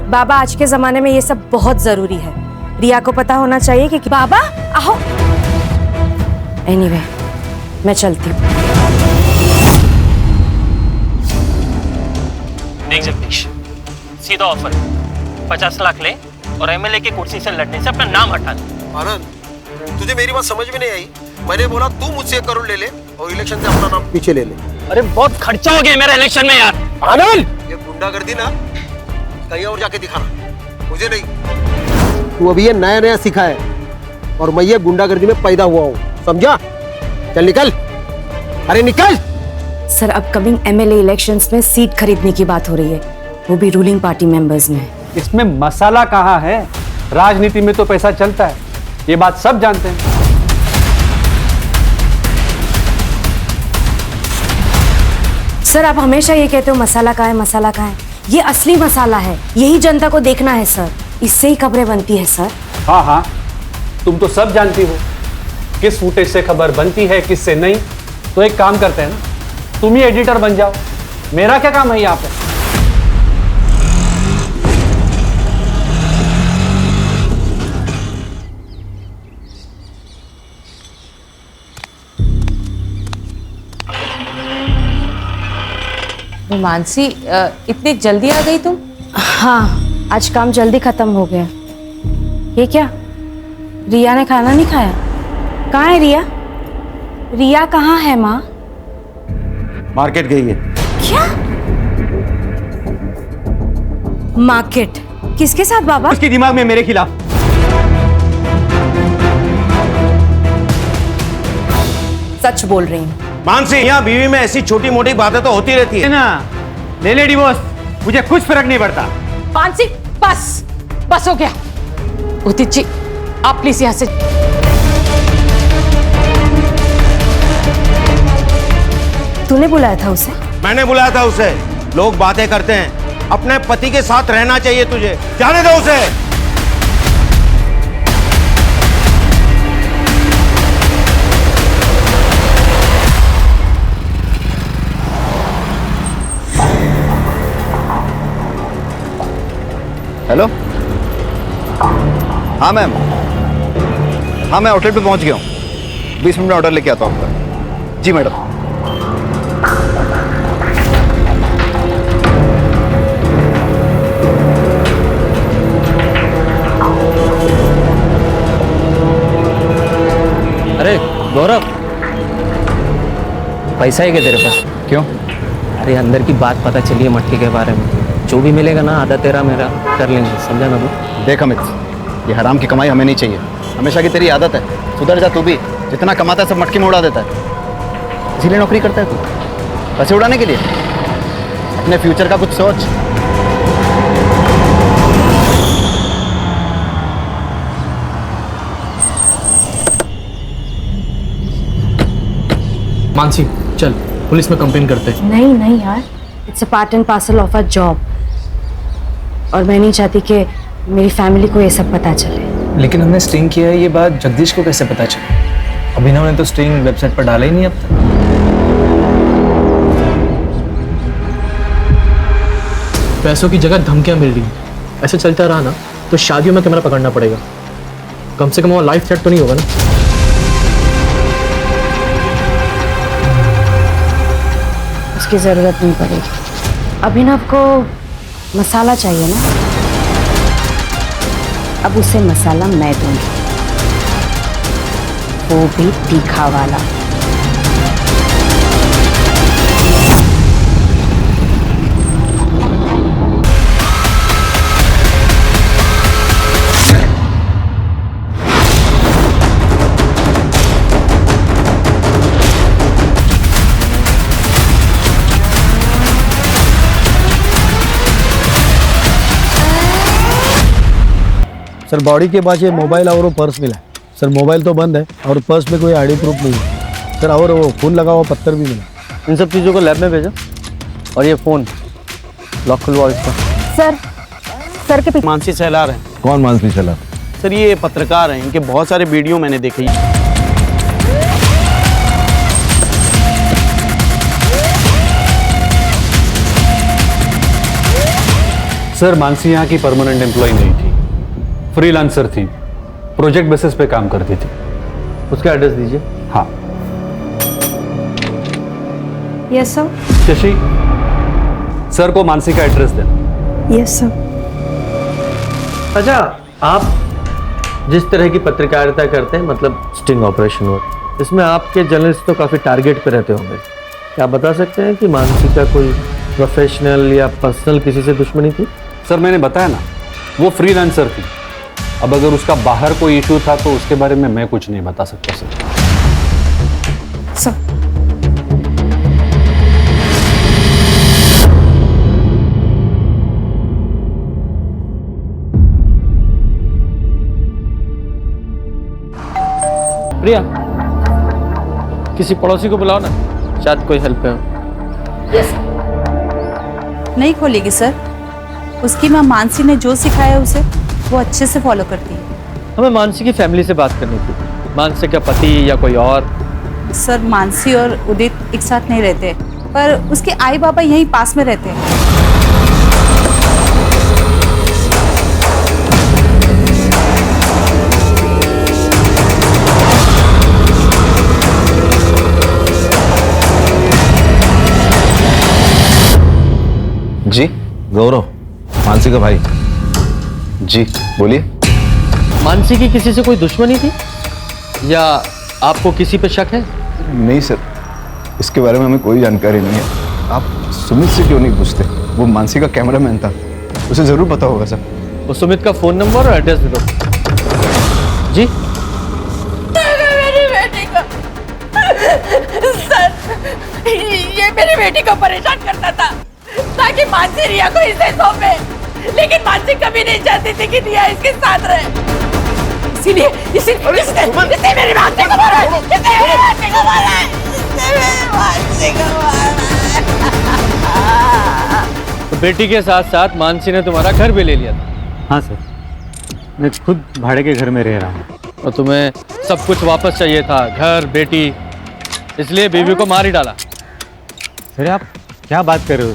बाबा आज के जमाने में ये सब बहुत जरूरी है। रिया को पता होना चाहिए कि बाबा आओ। एनीवे, मैं चलती हूँ। देख जगदीश, सीधा ऑफर, 50 लाख ले और एमएलए की कुर्सी से लड़ने से अपना नाम हटा दे। आनंद, तुझे मेरी बात समझ में नहीं आई। मैंने बोला तू मुझसे 1 करोड़ ले ले और इलेक्शन से अपना नाम पीछे ले ले। अरे बहुत खर्चा हो गया मेरा इलेक्शन में यार। आनंद, ये गुंडागर्दी ना कहीं और जाके दिखाना, मुझे नहीं। तू अभी ये नया नया सीखा है और मैं ये गुंडागर्दी में पैदा हुआ हूँ, समझा? चल निकल, अरे निकल। सर, अपकमिंग एमएलए इलेक्शंस में सीट खरीदने की बात हो रही है, वो भी रूलिंग पार्टी मेंबर्स में। इसमें मसाला कहाँ है? राजनीति में तो पैसा चलता है, ये बात सब जानते हैं। सर, आप हमेशा ये कहते हो मसाला कहाँ है, मसाला कहाँ है। ये असली मसाला है, यही जनता को देखना है सर, इससे ही खबरें बनती है सर। हाँ हाँ, तुम तो सब जानती हो किस फुटेज से खबर बनती है, किससे नहीं। तो एक काम करते हैं ना, तुम ही एडिटर बन जाओ, मेरा क्या काम है यहाँ पे? मानसी, इतनी जल्दी आ गई तुम? हाँ, आज काम जल्दी खत्म हो गया। ये क्या, रिया ने खाना नहीं खाया? कहाँ है रिया? रिया कहाँ है माँ? मार्केट गई है। क्या मार्केट? किसके साथ बाबा? उसकी दिमाग में मेरे खिलाफ। सच बोल रही हूँ। मानसी, यहाँ बीवी में ऐसी छोटी मोटी बातें तो होती रहती है ना, ले ले डिवोर्स, मुझे कुछ फर्क नहीं पड़ता। मानसी, बस बस हो गया। उदित जी, आप प्लीज यहाँ से। तूने बुलाया था उसे? मैंने बुलाया था उसे। लोग बातें करते हैं, अपने पति के साथ रहना चाहिए तुझे, जाने दो उसे। हेलो, हाँ मैम, हाँ मैं आउटलेट पे पहुंच गया हूँ। 20 मिनट में ऑर्डर लेके आता हूँ आपका। जी मैडम। अरे गौरव, पैसा है क्या तेरे पास? क्यों? अरे अंदर की बात पता चली है मटके के बारे में, जो भी मिलेगा ना आधा तेरा मेरा कर लेंगे, समझा ना तू? देख अमित, ये हराम की कमाई हमें नहीं चाहिए। हमेशा की तेरी आदत है, सुधर जा तू भी। जितना कमाता है सब मटके में उड़ा देता है, इसीलिए नौकरी करता है तू, पैसे उड़ाने के लिए। अपने फ्यूचर का कुछ सोच। मानसी, चल पुलिस में कंप्लेन करते हैं। नहीं नहीं यार, it's a part and parcel of a job, और मैं नहीं चाहती कि मेरी फैमिली को ये सब पता चले। लेकिन हमने स्टिंग किया है, ये बात जगदीश को कैसे पता चली? अभिनव ने तो स्टिंग वेबसाइट पर डाला ही नहीं अब तक। पैसों की जगह धमकियां मिल रही हैं। ऐसे चलता रहा ना तो शादियों में कैमरा पकड़ना पड़ेगा। कम से कम वो लाइफ थ्रेट तो नहीं होगा ना? उसकी जरूरत नहीं पड़ेगी। अभिनव को मसाला चाहिए ना, अब उसे मसाला मैं दूंगी, वो भी तीखा वाला। सर, बॉडी के पास ये मोबाइल और वो पर्स मिला है। सर, मोबाइल तो बंद है और पर्स में कोई आईडी प्रूफ नहीं है सर, और वो खून लगा हुआ पत्थर भी मिला। इन सब चीज़ों को लैब में भेजो, और ये फ़ोन लॉक खुलवाओ इसका। सर के पीछे मानसी सहलार हैं। कौन मानसी सहलार? सर ये पत्रकार हैं, इनके बहुत सारे वीडियो मैंने देखे। सर मानसी यहाँ की परमानेंट एम्प्लॉय नहीं थी, फ्रीलांसर थी, प्रोजेक्ट बेसिस पे काम करती थी। उसका एड्रेस दीजिए। हाँ। Yes sir. शशि, सर को मानसी का एड्रेस देना। Yes sir. अच्छा, आप जिस तरह की पत्रकारिता करते हैं, मतलब स्टिंग ऑपरेशन वर्क, इसमें आपके जर्नलिस्ट तो काफ़ी टारगेट पे रहते होंगे। क्या आप बता सकते हैं कि मानसी का कोई प्रोफेशनल या पर्सनल किसी से दुश्मनी थी? सर मैंने बताया ना, वो फ्रीलांसर थी। अब अगर उसका बाहर कोई इशू था तो उसके बारे में मैं कुछ नहीं बता सकता सर। सर प्रिया, किसी पड़ोसी को बुलाओ ना, शायद कोई हेल्प है। नहीं खोलेगी सर। उसकी माँ मानसी ने जो सिखाया उसे वो अच्छे से फॉलो करती है। हमें मानसी की फैमिली से बात करनी थी। मानसी का पति या कोई और? सर मानसी और उदित एक साथ नहीं रहते, पर उसके आई बाबा यहीं पास में रहते हैं। जी, गौरव, मानसी का भाई। जी बोलिए। मानसी की किसी से कोई दुश्मनी थी या आपको किसी पे शक है? नहीं सर, इसके बारे में हमें कोई जानकारी नहीं है। आप सुमित से क्यों नहीं पूछते? वो मानसी का कैमरामैन था, उसे जरूर पता होगा सर। वो सुमित का फोन नंबर और एड्रेस दे दो। जी मेरी बेटी को सर, ये मेरी बेटी को परेशान करता था ताकि मानसी रिया को इसे सौंपे, लेकिन मानसी कभी नहीं चाहती थी कि रिया इसके साथ रहे। इसीलिए इसने मेरी मानसी को मारा है, इसने मेरी मानसी को मारा है, इसने मेरी मानसी को मारा है। तो बेटी के साथ साथ मानसी ने तुम्हारा घर भी ले लिया था? हाँ सर, मैं खुद भाड़े के घर में रह रहा हूँ। और तुम्हें सब कुछ वापस चाहिए था, घर, बेटी, इसलिए बीवी को मार ही डाला? सर आप क्या बात कर रहे हो?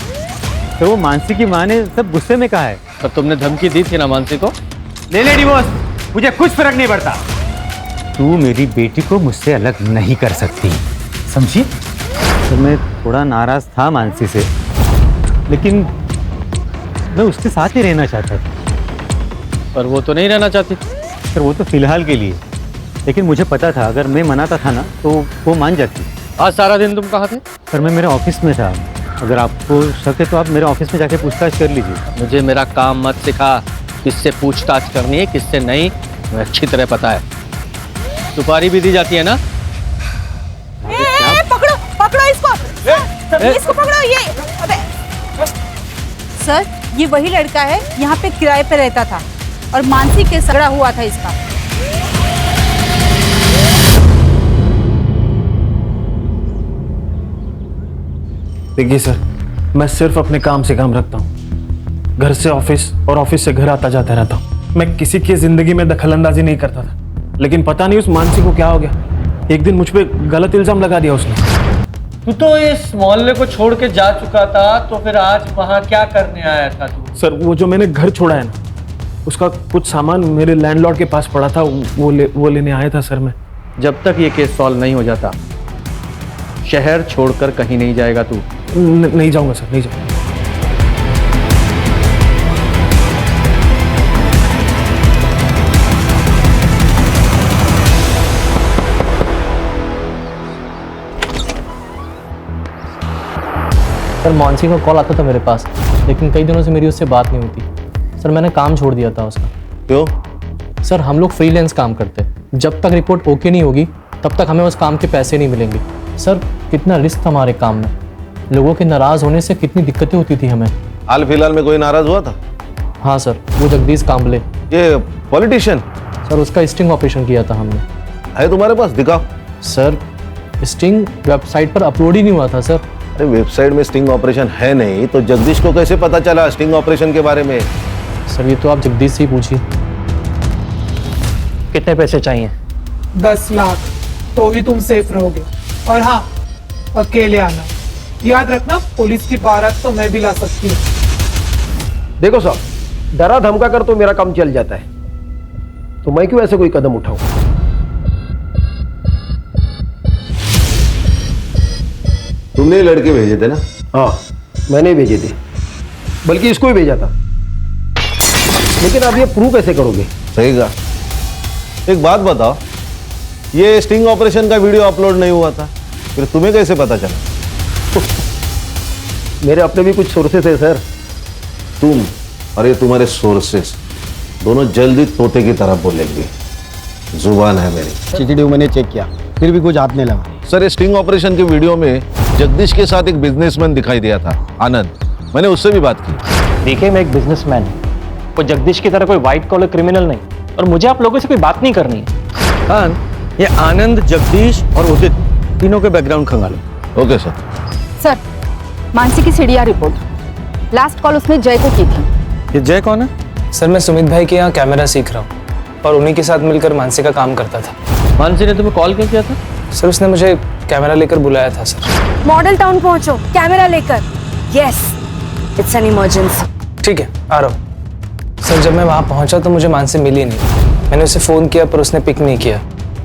तो वो मानसी की माँ ने सब गुस्से में कहा है। और तुमने धमकी दी थी ना मानसी को? ले ले डिवोर्स, मुझे कुछ फर्क नहीं पड़ता। तू मेरी बेटी को मुझसे अलग नहीं कर सकती, समझी? तो मैं थोड़ा नाराज था मानसी से, लेकिन मैं उसके साथ ही रहना चाहता था। पर वो तो नहीं रहना चाहती। सर वो तो फिलहाल के लिए, लेकिन मुझे पता था अगर मैं मनाता था ना तो वो मान जाती। आज सारा दिन तुम कहाँ थे? सर मैं मेरे ऑफिस में था। अगर आपको शक है तो आप मेरे ऑफिस में जाके पूछताछ कर लीजिए। मुझे मेरा काम मत सिखा, किससे पूछताछ करनी है किससे नहीं मुझे अच्छी तरह पता है। सुपारी भी दी जाती है ना? पकड़ो पकड़ो इसको, इसको पकड़ो। ये अबे सर, ये वही लड़का है, यहाँ पे किराए पे रहता था और मानसी के झगड़ा हुआ था इसका। देखिए सर, मैं सिर्फ अपने काम से काम रखता हूँ। घर से ऑफिस और ऑफिस से घर आता जाता रहता हूँ। मैं किसी की जिंदगी में दखलंदाजी नहीं करता था, लेकिन पता नहीं उस मानसी को क्या हो गया। एक दिन मुझ पे गलत इल्जाम लगा दिया उसने। तू तो इस मोहल्ले को छोड़ के जा चुका था, तो फिर आज वहाँ क्या करने आया था तू? सर वो जो मैंने घर छोड़ा है ना, उसका कुछ सामान मेरे लैंडलॉर्ड के पास पड़ा था, वो लेने आया था सर मैं। जब तक ये केस सॉल्व नहीं हो जाता शहर छोड़कर कहीं नहीं जाएगा तू? नहीं जाऊंगा सर, नहीं जाऊंगा। सर मानसी का कॉल आता था मेरे पास, लेकिन कई दिनों से मेरी उससे बात नहीं होती। सर मैंने काम छोड़ दिया था उसका। क्यों? सर हम लोग फ्रीलांस काम करते हैं, जब तक रिपोर्ट ओके नहीं होगी तब तक हमें उस काम के पैसे नहीं मिलेंगे। सर कितना रिस्क था हमारे काम में, लोगों के नाराज होने से कितनी दिक्कतें होती थी हमें। हाल फिलहाल में कोई नाराज हुआ था? हाँ सर, वो जगदीश कांबले, ये पॉलिटिशियन। सर उसका स्टिंग ऑपरेशन किया था हमने। है तुम्हारे पास? दिखाओ। सर स्टिंग वेबसाइट पर अपलोड ही नहीं हुआ था सर। अरे वेबसाइट में स्टिंग ऑपरेशन है नहीं तो जगदीश को कैसे पता चला स्टिंग ऑपरेशन के बारे में? सर ये तो आप जगदीश से ही पूछिए। कितने पैसे चाहिए? 10 लाख, तो ही तुम सेफ रहोगे। और हाँ, अकेले आना। याद रखना, पुलिस की बारात तो मैं भी ला सकती हूँ। देखो साहब, डरा धमका कर तो मेरा काम चल जाता है, तो मैं क्यों ऐसे कोई कदम उठाऊं? तुमने ये लड़के भेजे थे ना? हाँ, मैंने भेजे थे, बल्कि इसको ही भेजा था। लेकिन आप ये प्रूव कैसे करोगे? सही कहा। एक बात बताओ, ये स्टिंग ऑपरेशन का वीडियो अपलोड नहीं हुआ था, फिर तुम्हें कैसे पता चला? मेरे अपने भी कुछ सोर्सेस है सर। तुम और ये तुम्हारे सोर्सेस दोनों जल्दी तोते की तरह बोलेंगे। जुबान है मेरी। सीसीटीवी मैंने चेक किया, फिर भी कुछ हाथ नहीं लगा। सर, ये स्टिंग ऑपरेशन के वीडियो में जगदीश के साथ एक बिजनेसमैन दिखाई दिया था, आनंद। मैंने उससे भी बात की। देखिए, मैं एक बिजनेसमैन हूँ, कोई जगदीश की तरह कोई व्हाइट कॉलर क्रिमिनल नहीं, और मुझे आप लोगों से कोई बात नहीं करनी है। हाँ, ये आनंद, जगदीश और उदित तीनों के बैकग्राउंड खंगालो। Okay sir. सर, मानसी की सीडीआर रिपोर्ट। लास्ट कॉल उसने जय को की थी। ये जय कौन है? सर, मैं सुमित भाई के यहाँ कैमरा सीख रहा हूँ और उन्हीं के साथ मिलकर मानसी का काम करता था। मानसी ने तुम्हें कॉल क्यों किया था? सर, उसने मुझे कैमरा लेकर बुलाया था सर। मॉडल टाउन पहुंचो, कैमरा लेकर। Yes, it's an emergency. ठीक है, आ रहा हूँ। सर, जब मैं वहाँ पहुँचा तो मुझे मानसी मिली नहीं। मैंने उसे फ़ोन किया पर उसने पिक नहीं किया।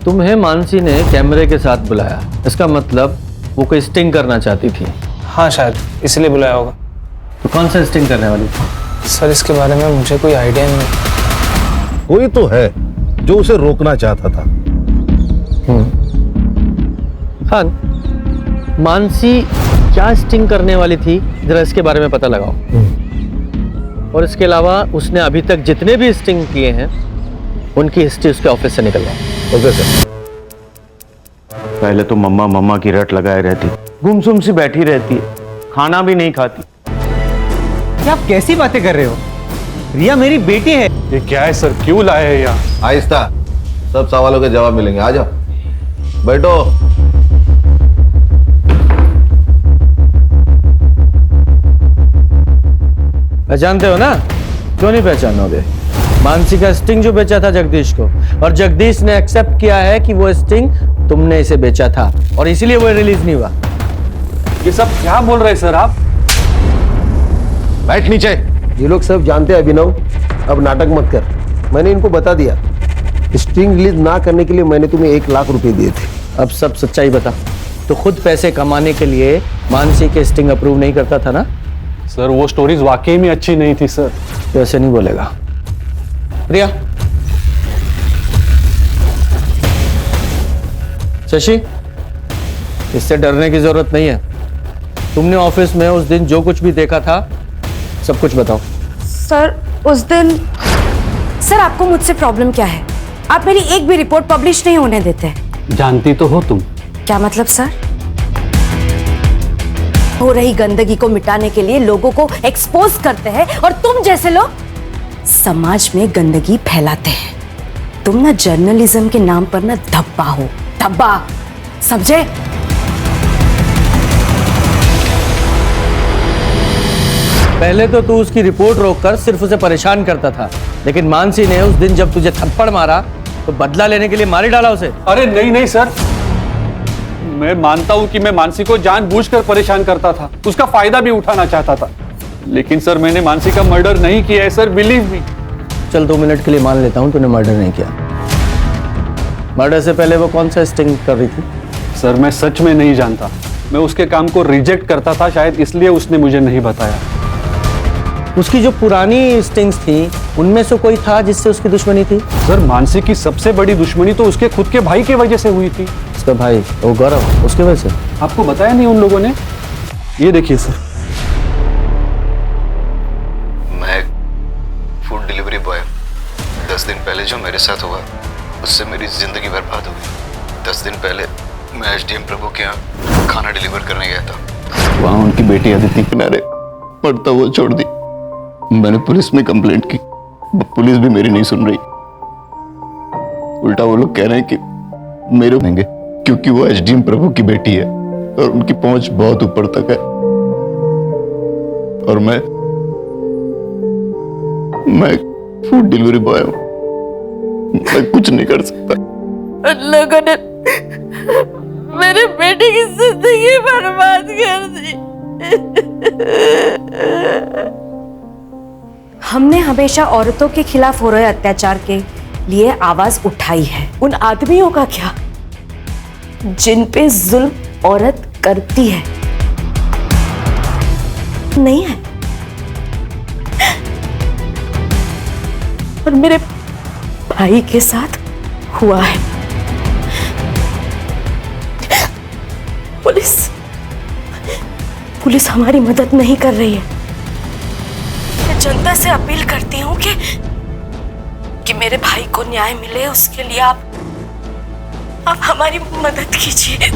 तुम्हें मानसी ने कैमरे के साथ बुलाया, इसका मतलब वो कोई स्टिंग करना चाहती थी। हाँ, शायद इसलिए बुलाया होगा। तो कौन सा स्टिंग करने वाली थी? सर, इसके बारे में मुझे कोई आइडिया नहीं। कोई तो है जो उसे रोकना चाहता था। हाँ, मानसी क्या स्टिंग करने वाली थी, जरा इसके बारे में पता लगाओ। और इसके अलावा उसने अभी तक जितने भी स्टिंग किए हैं उनकी हिस्ट्री उसके ऑफिस से निकलवाओ। Okay sir. पहले तो मम्मा मम्मा की रट लगाए रहती, गुमसुम सी बैठी रहती है, खाना भी नहीं खाती। क्या आप कैसी बातें कर रहे हो? रिया मेरी बेटी है। ये क्या है सर, क्यों लाए हैं यहाँ? आहिस्ता, सब सवालों के जवाब मिलेंगे। आ जाओ, बैठो। पहचानते हो ना? क्यों नहीं पहचानोगे? मानसी का स्टिंग जो बेचा था जगदीश को, और जगदीश ने एक्सेप्ट किया है कि वो स्टिंग तुमने इसे बेचा था, और इसीलिए वो रिलीज नहीं हुआ। ये सब क्या बोल रहे हैं सर आप? बैठ नीचे। ये लोग सब जानते हैं अभिनव, अब नाटक मत कर। मैंने इनको बता दिया, स्टिंग रिलीज ना करने के लिए मैंने तुम्हें 1 लाख रुपए दिए थे। अब सब सच्चाई बता। तो खुद पैसे कमाने के लिए मानसी के स्टिंग अप्रूव नहीं करता था ना? सर, वो स्टोरीज वाकई में अच्छी नहीं थी सर। तो ऐसे नहीं बोलेगा। प्रिया, शशि, इससे डरने की जरूरत नहीं है। तुमने ऑफिस में उस दिन जो कुछ भी देखा था सब कुछ बताओ। सर, उस दिन सर आपको मुझसे प्रॉब्लम क्या है? आप मेरी एक भी रिपोर्ट पब्लिश नहीं होने देते। जानती तो हो तुम। क्या मतलब सर? हो रही गंदगी को मिटाने के लिए लोगों को एक्सपोज करते हैं, और तुम जैसे लोग समाज में गंदगी फैलाते हैं। तुम ना जर्नलिज्म के नाम पर ना धब्बा हो, धब्बा, समझे? पहले तो तू उसकी रिपोर्ट रोककर सिर्फ उसे परेशान करता था, लेकिन मानसी ने उस दिन जब तुझे थप्पड़ मारा तो बदला लेने के लिए मार ही डाला उसे। अरे नहीं नहीं सर, मैं मानता हूं कि मैं मानसी को जानबूझकर परेशान करता था, उसका फायदा भी उठाना चाहता था, लेकिन सर मैंने मानसी का मर्डर नहीं किया है सर, बिलीव मी। चल 2 मिनट के लिए मान लेता हूं तूने मर्डर नहीं किया। मर्डर से पहले वो कौन सा स्टिंग कर रही थी? सर, मैं सच में नहीं जानता। मैं उसके काम को रिजेक्ट करता था, शायद इसलिए उसने मुझे नहीं बताया। उसकी जो पुरानी स्टिंग्स थी उनमें से कोई था जिससे उसकी दुश्मनी थी? सर, मानसी की सबसे बड़ी दुश्मनी तो उसके खुद के भाई की वजह से हुई थी। उसका भाई, वो गौरव, उसके वजह से? आपको बताया नहीं उन लोगों ने? ये देखिए सर। मैं फूड डिलीवरी बॉय। 10 दिन पहले जो मेरे साथ हुआ उससे मेरी जिंदगी बर्बाद हो गई। 10 दिन पहले मैं एसडीएम प्रभु के यहाँ खाना डिलीवर करने गया था। वहाँ उनकी बेटी अदिति किनारे पड़ता वो छोड़ दी। मैंने पुलिस में कंप्लेंट की, पुलिस भी मेरी नहीं सुन रही। उल्टा वो लोग कह रहे हैं कि मेरे देंगे क्योंकि वो एसडीएम प्रभु की बेटी है और उनकी पहुंच बहुत ऊपर तक है, और मैं फूड डिलीवरी बॉय हूं, मैं कुछ नहीं कर सकता। उन लोगों ने मेरे बेटे की जिंदगी बर्बाद कर दी। हमने हमेशा औरतों के खिलाफ हो रहे अत्याचार के लिए आवाज उठाई है। उन आदमियों का क्या जिन पे जुल्म औरत करती है? नहीं है। और मेरे भाई के साथ हुआ है। पुलिस हमारी मदद नहीं कर रही है। मैं जनता से अपील करती हूँ कि मेरे भाई को न्याय मिले, उसके लिए आप हमारी मदद कीजिए।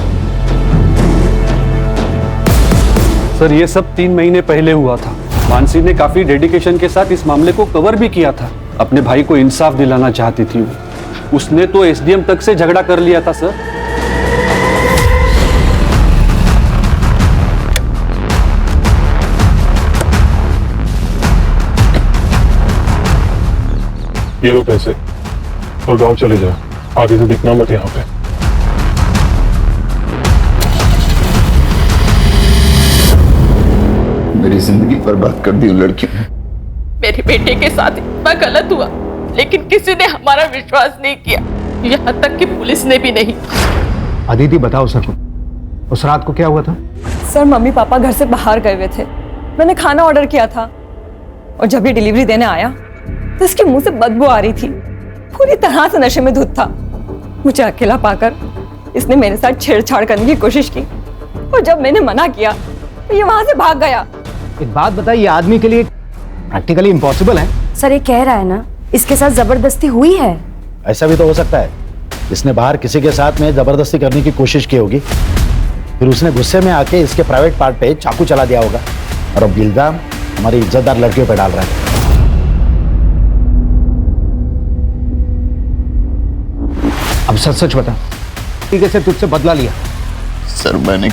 सर ये सब 3 महीने पहले हुआ था। मानसी ने काफी डेडिकेशन के साथ इस मामले को कवर भी किया था। अपने भाई को इंसाफ दिलाना चाहती थी वो। उसने तो एसडीएम तक से झगड़ा कर लिया था सर। ये लो पैसे और गांव चले जाओ, आगे से दिखना मत यहाँ पे। मेरी जिंदगी बर्बाद कर दी उन लड़कियों ने। मेरे बेटे के साथ इतना गलत हुआ, लेकिन किसी ने हमारा विश्वास नहीं किया, यहाँ तक कि पुलिस ने भी नहीं। अदिति बताओ सर, उस रात को क्या हुआ था? सर मम्मी पापा घर से बाहर गए हुए थे। मैंने खाना ऑर्डर किया था और जब ये डिलीवरी देने आया तो इसके मुंह से बदबू आ रही थी। पूरी तरह से नशे में धुत था। मुझे अकेला पाकर इसने मेरे साथ छेड़छाड़ करने की कोशिश की और जब मैंने मना किया तो ये वहां से भाग गया। एक बात बताइए, आदमी के लिए प्रैक्टिकली इम्पॉसिबल है। सर ये कह रहा है ना इसके साथ जबरदस्ती हुई है। ऐसा भी तो हो सकता है, इसने बाहर किसी के साथ में जबरदस्ती करने की कोशिश की होगी, फिर उसने गुस्से में आके इसके प्राइवेट पार्ट पे चाकू चला दिया होगा और अब इल्जाम हमारी इज्जतदार लड़कियों पे डाल रहा है। अब सच सच बता, ठीक है, तुझसे बदला लिया? सर मैंने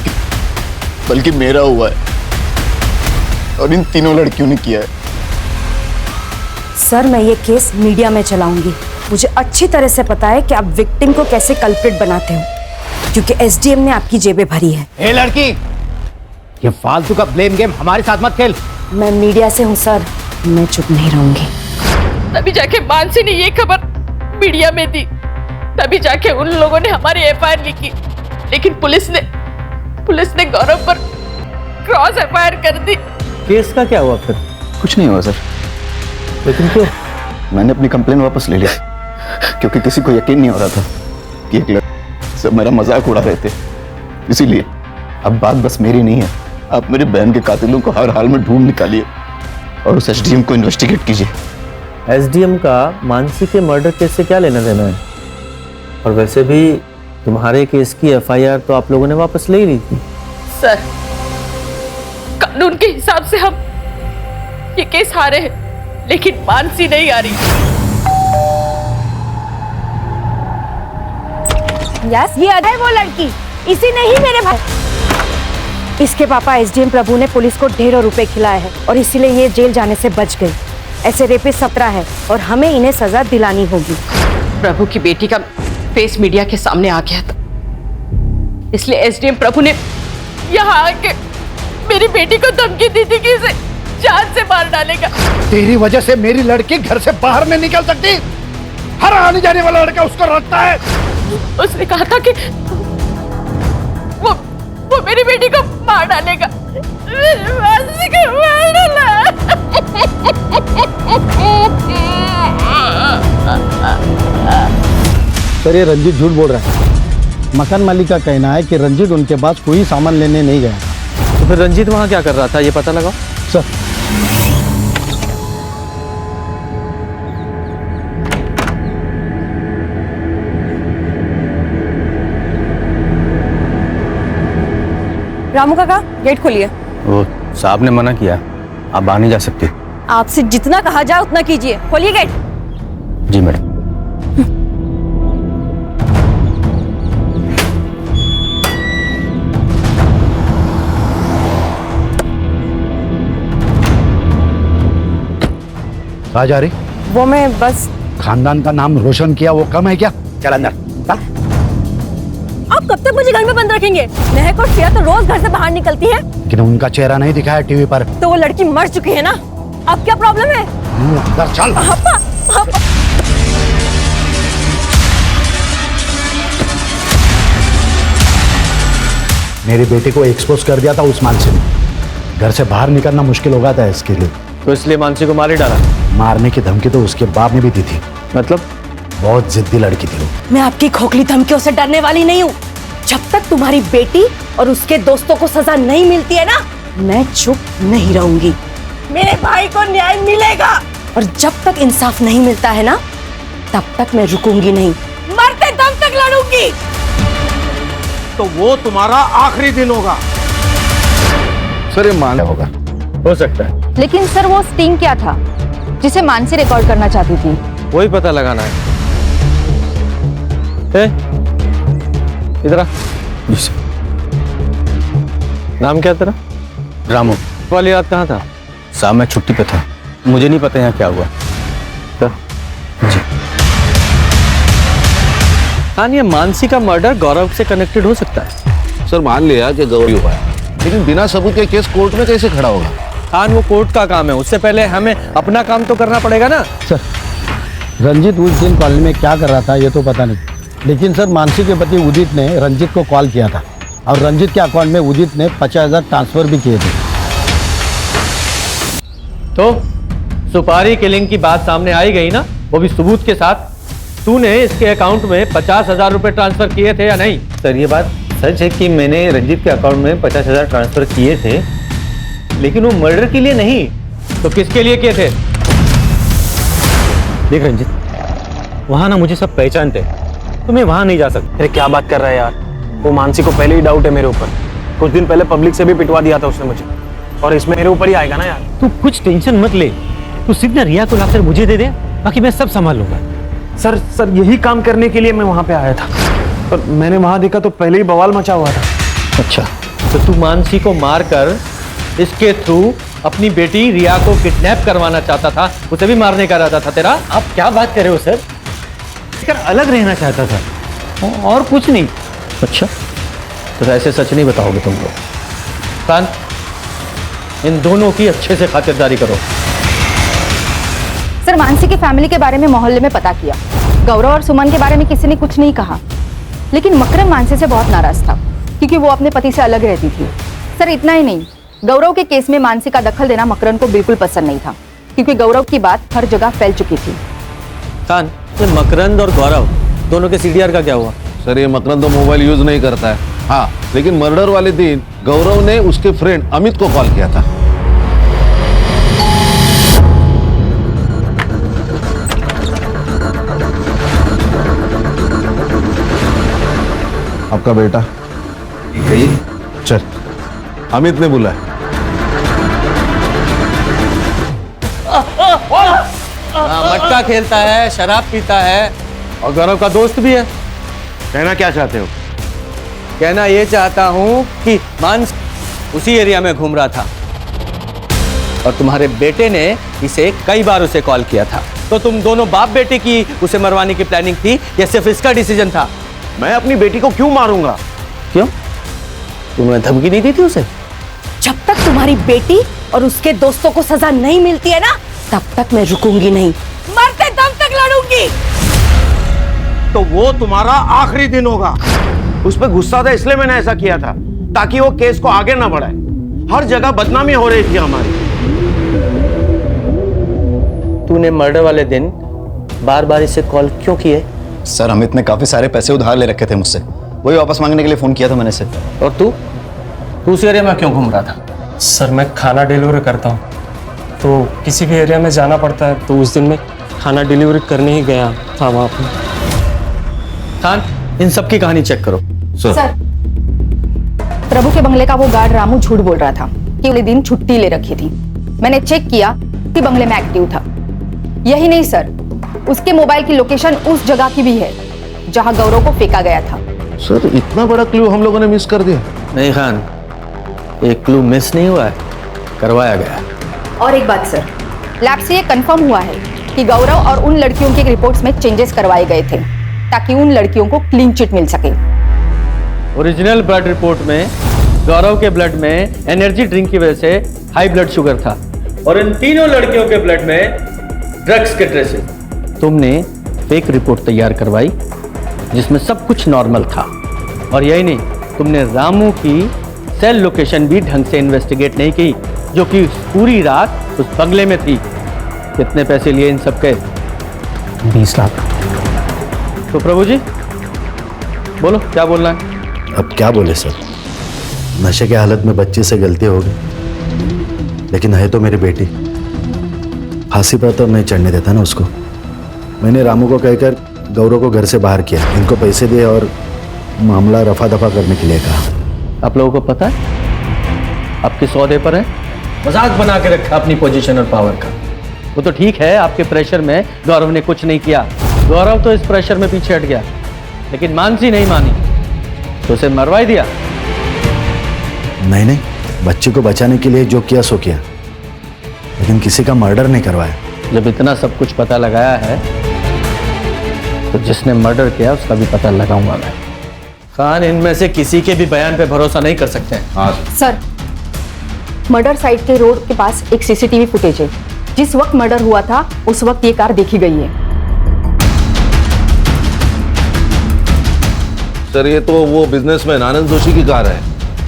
बल्कि मेरा हुआ है और इन तीनों लड़कियों ने किया है। सर मैं ये केस मीडिया में चलाऊंगी। मुझे अच्छी तरह से पता है कि आप विक्टिम को कैसे कल्प्रिट बनाते हो, क्योंकि एसडीएम ने आपकी जेबें भरी है। ए लड़की, ये फालतू का ब्लेम गेम हमारे साथ मत खेल। मैं मीडिया से हूँ सर, मैं चुप नहीं रहूंगी। तभी जाके मानसी ने ये खबर मीडिया में दी, तभी जाके उन लोगों ने हमारी एफआईआर लिखी, लेकिन पुलिस ने गौरव पर क्रॉस एफआईआर कर दी। केस का क्या हुआ फिर? कुछ नहीं हुआ सर। लेकिन क्यों? मैंने अपनी कंप्लेन वापस ले लिया क्योंकि किसी को यकीन नहीं हो रहा था कि एक लड़के सब मेरा मजाक उड़ा रहे थे। इसीलिए अब बात बस मेरी नहीं है, आप मेरी बहन के कातिलों को हर हाल में ढूंढ निकालिए और उस एसडीएम को इन्वेस्टिगेट कीजिए। एसडीएम का मानसी के मर्डर केस से क्या लेना देना है? और वैसे भी तुम्हारे केस की एफआईआर तो आप लोगों ने वापस ले ली थी। सर कानून के हिसाब से हम ये केस हारे हैं, लेकिन मानसी नहीं आ रही। यस, ये है वो लड़की, इसी ने ही मेरे भाई। इसके पापा एसडीएम प्रभु ने पुलिस को ढेरों रुपए खिलाए हैं और इसीलिए ये जेल जाने से बच गई। ऐसे रेपिस्ट 17 है और हमें इन्हें सजा दिलानी होगी। प्रभु की बेटी का फेस मीडिया के सामने आ गया था, इसलिए एसडीएम प्रभु ने यहाँ आके मेरी बेटी को धमकी दी थी कि इसे जान से मार डालेगा। तेरी वजह से मेरी लड़की घर से बाहर नहीं निकल सकती। हर आने जाने वाला लड़का उसको रखता है। उसने कहा था कि वो मेरी बेटी को मार डालेगा। मानसी को मार डाला। सर ये रंजीत झूठ बोल रहा है। मकान मालिक का कहना है कि रंजीत उनके पास कोई सामान लेने नहीं गया। तो फिर रंजीत वहां क्या कर रहा था, ये पता लगाओ। सर रामू काका गेट खोलिए। वो साहब ने मना किया, आप बाहर नहीं जा सकते। आपसे जितना कहा जाए उतना कीजिए, खोलिए गेट। जी मैडम। कहाँ जा रही? वो मैं बस। खानदान का नाम रोशन किया वो कम है क्या? चल अंदर चल। आप कब तक मुझे घर में बंद रखेंगे? महक और श्रेया तो रोज घर से बाहर निकलती है। लेकिन उनका चेहरा नहीं दिखाया टीवी पर। तो वो लड़की मर चुकी है ना, अब क्या प्रॉब्लम है? अंदर चल। मेरी बेटी को एक्सपोज कर दिया था उस मानसी ने। घर से बाहर निकलना मुश्किल हो गया था इसके लिए, तो इसलिए मानसी को मार ही डाला। मारने की धमकी तो उसके बाप ने भी दी थी। मतलब? बहुत जिद्दी लड़की थी वो। मैं आपकी खोखली धमकियों से डरने वाली नहीं हूँ। जब तक तुम्हारी बेटी और उसके दोस्तों को सजा नहीं मिलती है ना, मैं चुप नहीं रहूंगी। मेरे भाई को न्याय मिलेगा, और जब तक इंसाफ नहीं मिलता है ना, तब तक मैं रुकूंगी नहीं, मरते दम तक लड़ूंगी। तो वो तुम्हारा आखिरी दिन होगा। सर ये मान होगा, हो सकता है, लेकिन सर वो स्टिंग क्या था जिसे मानसी रिकॉर्ड करना चाहती थी? वही पता लगाना है। इधर आ। नाम क्या तेरा? रामू। वाली रात कहाँ था? साहब मैं छुट्टी पे था, मुझे नहीं पता यहाँ क्या हुआ। तो? जी। हाँ, ये मानसी का मर्डर गौरव से कनेक्टेड हो सकता है। सर मान लिया कि गौरव हुआ है, लेकिन बिना सबूत के केस कोर्ट में कैसे खड़ा होगा? हाँ, वो कोर्ट का काम है, उससे पहले हमें अपना काम तो करना पड़ेगा ना। सर रंजित उस दिन कॉलेज में क्या कर रहा था ये तो पता नहीं, लेकिन सर मानसी के पति उदित ने रंजित को कॉल किया था और रंजित के अकाउंट में उदित ने 50,000 ट्रांसफर भी किए थे। तो सुपारी किलिंग की बात सामने आई गई ना, वो भी सबूत के साथ। तूने इसके अकाउंट में 50,000 रुपए ट्रांसफर किए थे या नहीं? सर ये बात सच है कि मैंने रंजीत के अकाउंट में 50,000 ट्रांसफर किए थे, लेकिन वो मर्डर के लिए नहीं। तो किसके लिए किए थे? देख रंजीत, वहां ना मुझे सब पहचानते, तो मैं वहां नहीं जा सकता। अरे क्या बात कर रहा है यार, वो मानसी को पहले ही डाउट है मेरे ऊपर। कुछ दिन पहले पब्लिक से भी पिटवा दिया था उसने मुझे, और इसमें मेरे ऊपर ही आएगा ना यार। तू कुछ टेंशन मत ले, तू सीधा रिया को लाकर मुझे दे दे, बाकी मैं सब संभाल लूंगा। सर यही काम करने के लिए मैं वहां पे आया था, पर मैंने वहां देखा तो पहले ही बवाल मचा हुआ था। अच्छा, तो तू मानसी को मारकर इसके थ्रू अपनी बेटी रिया को किडनैप करवाना चाहता था, उसे भी मारने का इरादा था तेरा? आप क्या बात कर रहे हो सर? इसका अलग रहना चाहता था और कुछ नहीं। अच्छा, तो ऐसे सच नहीं बताओगे तुम लोग? कान, इन दोनों की अच्छे से खातिरदारी करो। सर मानसी की फैमिली के बारे में मोहल्ले में पता किया। गौरव और सुमन के बारे में किसी ने कुछ नहीं कहा, लेकिन मकरन मानसी से बहुत नाराज था क्योंकि वो अपने पति से अलग रहती थी। सर इतना ही नहीं, गौरव के केस में मानसी का दखल देना मकरन को बिल्कुल पसंद नहीं था, क्योंकि गौरव की बात हर जगह फैल चुकी थी। खान, ये मकरंद और गौरव दोनों के सीडीआर का क्या हुआ? सर ये मकरंद तो मोबाइल यूज नहीं करता है। हाँ, लेकिन मर्डर वाले दिन गौरव ने उसके फ्रेंड अमित को कॉल किया था। आपका बेटा चल, अमित ने बुलाया। मटका खेलता है, शराब पीता है और गौरव का दोस्त भी है। कहना क्या चाहते हो? कहना ये चाहता हूँ कि मानस उसी एरिया में घूम रहा था और तुम्हारे बेटे ने इसे कई बार उसे कॉल किया था। तो तुम दोनों बाप बेटे की उसे मरवाने की प्लानिंग थी या सिर्फ इसका डिसीजन था? मैं अपनी बेटी को क्यों मारूंगा? क्यों? तुमने धमकी नहीं दी थी उसे? जब तक तुम्हारी बेटी और उसके दोस्तों को सजा नहीं मिलती है ना, तब तक मैं रुकूंगी नहीं, मरते दम तक लड़ूंगी। तो वो तुम्हारा आखिरी दिन होगा। उस पर गुस्सा था इसलिए मैंने ऐसा किया था, ताकि वो केस को आगे ना बढ़ाए। हर जगह बदनामी हो रही थी हमारी। तूने मर्डर वाले दिन बार बार इसे कॉल क्यों किए? सर अमित ने काफी सारे पैसे उधार ले रखे थे मुझसे, वही वापस मांगने के लिए फोन किया था मैंने इसे। और तू उस एरिया में क्यों घूम रहा था? सर मैं खाना डिलीवरी करता हूँ, तो किसी भी एरिया में जाना पड़ता है, तो उस दिन मैं खाना डिलीवरी करने ही गया था वहाँ पर। खान, इन सब की कहानी चेक करो। सर प्रभु के बंगले का वो गार्ड रामू झूठ बोल रहा था कि अगले दिन छुट्टी ले रखी थी। मैंने चेक किया कि बंगले में एक्टिव था। यही नहीं सर, उसके मोबाइल की लोकेशन उस जगह की भी है जहां गौरव को फेंका गया था। सर इतना बड़ा क्लू हम लोगों ने मिस कर दिया। नहीं खान, एक क्लू मिस नहीं हुआ है, करवाया गया। और एक बात सर, लैब से ये कंफर्म हुआ है कि गौरव और उन लड़कियों की रिपोर्ट्स में चेंजेस करवाए गए थे ताकि उन लड़कियों को क्लीन चिट मिल सके। ओरिजिनल ब्लड रिपोर्ट में गौरव के ब्लड में एनर्जी ड्रिंक की वजह से हाई ब्लड शुगर था और इन तीनों लड़कियों के ब्लड में ड्रग्स के ट्रेसिंग। तुमने फेक रिपोर्ट तैयार करवाई जिसमें सब कुछ नॉर्मल था, और यही नहीं, तुमने रामू की सेल लोकेशन भी ढंग से इन्वेस्टिगेट नहीं की, जो कि पूरी रात उस बंगले में थी। कितने पैसे लिए इन सब के? 20 लाख। तो प्रभु जी बोलो, क्या बोलना है? अब क्या बोले सर, नशे के हालत में बच्चे से गलती हो गई, लेकिन है तो मेरी बेटी। फांसी पर तो नहीं चढ़ने देता ना उसको। मैंने रामू को कहकर गौरव को घर से बाहर किया, इनको पैसे दिए और मामला रफा दफा करने के लिए कहा। आप लोगों को पता है आप किस ओहदे पर है? मजाक बना के रखा अपनी पोजीशन और पावर का। वो तो ठीक है, आपके प्रेशर में गौरव ने कुछ नहीं किया, गौरव तो इस प्रेशर में पीछे हट गया, लेकिन मानसी नहीं मानी तो उसे मरवा ही दिया। नहीं, बच्ची को बचाने के लिए जो किया सो किया, लेकिन किसी का मर्डर नहीं करवाया। जब इतना सब कुछ पता लगाया है तो जिसने मर्डर किया उसका भी पता लगाऊंगा मैं। खान, इनमें से किसी के भी बयान पे भरोसा नहीं कर सकते हैं। सर, मर्डर साइट के रोड के पास एक सीसीटीवी फुटेज है। जिस वक्त मर्डर हुआ था उस वक्त ये कार देखी गई है। सर ये तो वो बिजनेसमैन आनंद जोशी की कार है।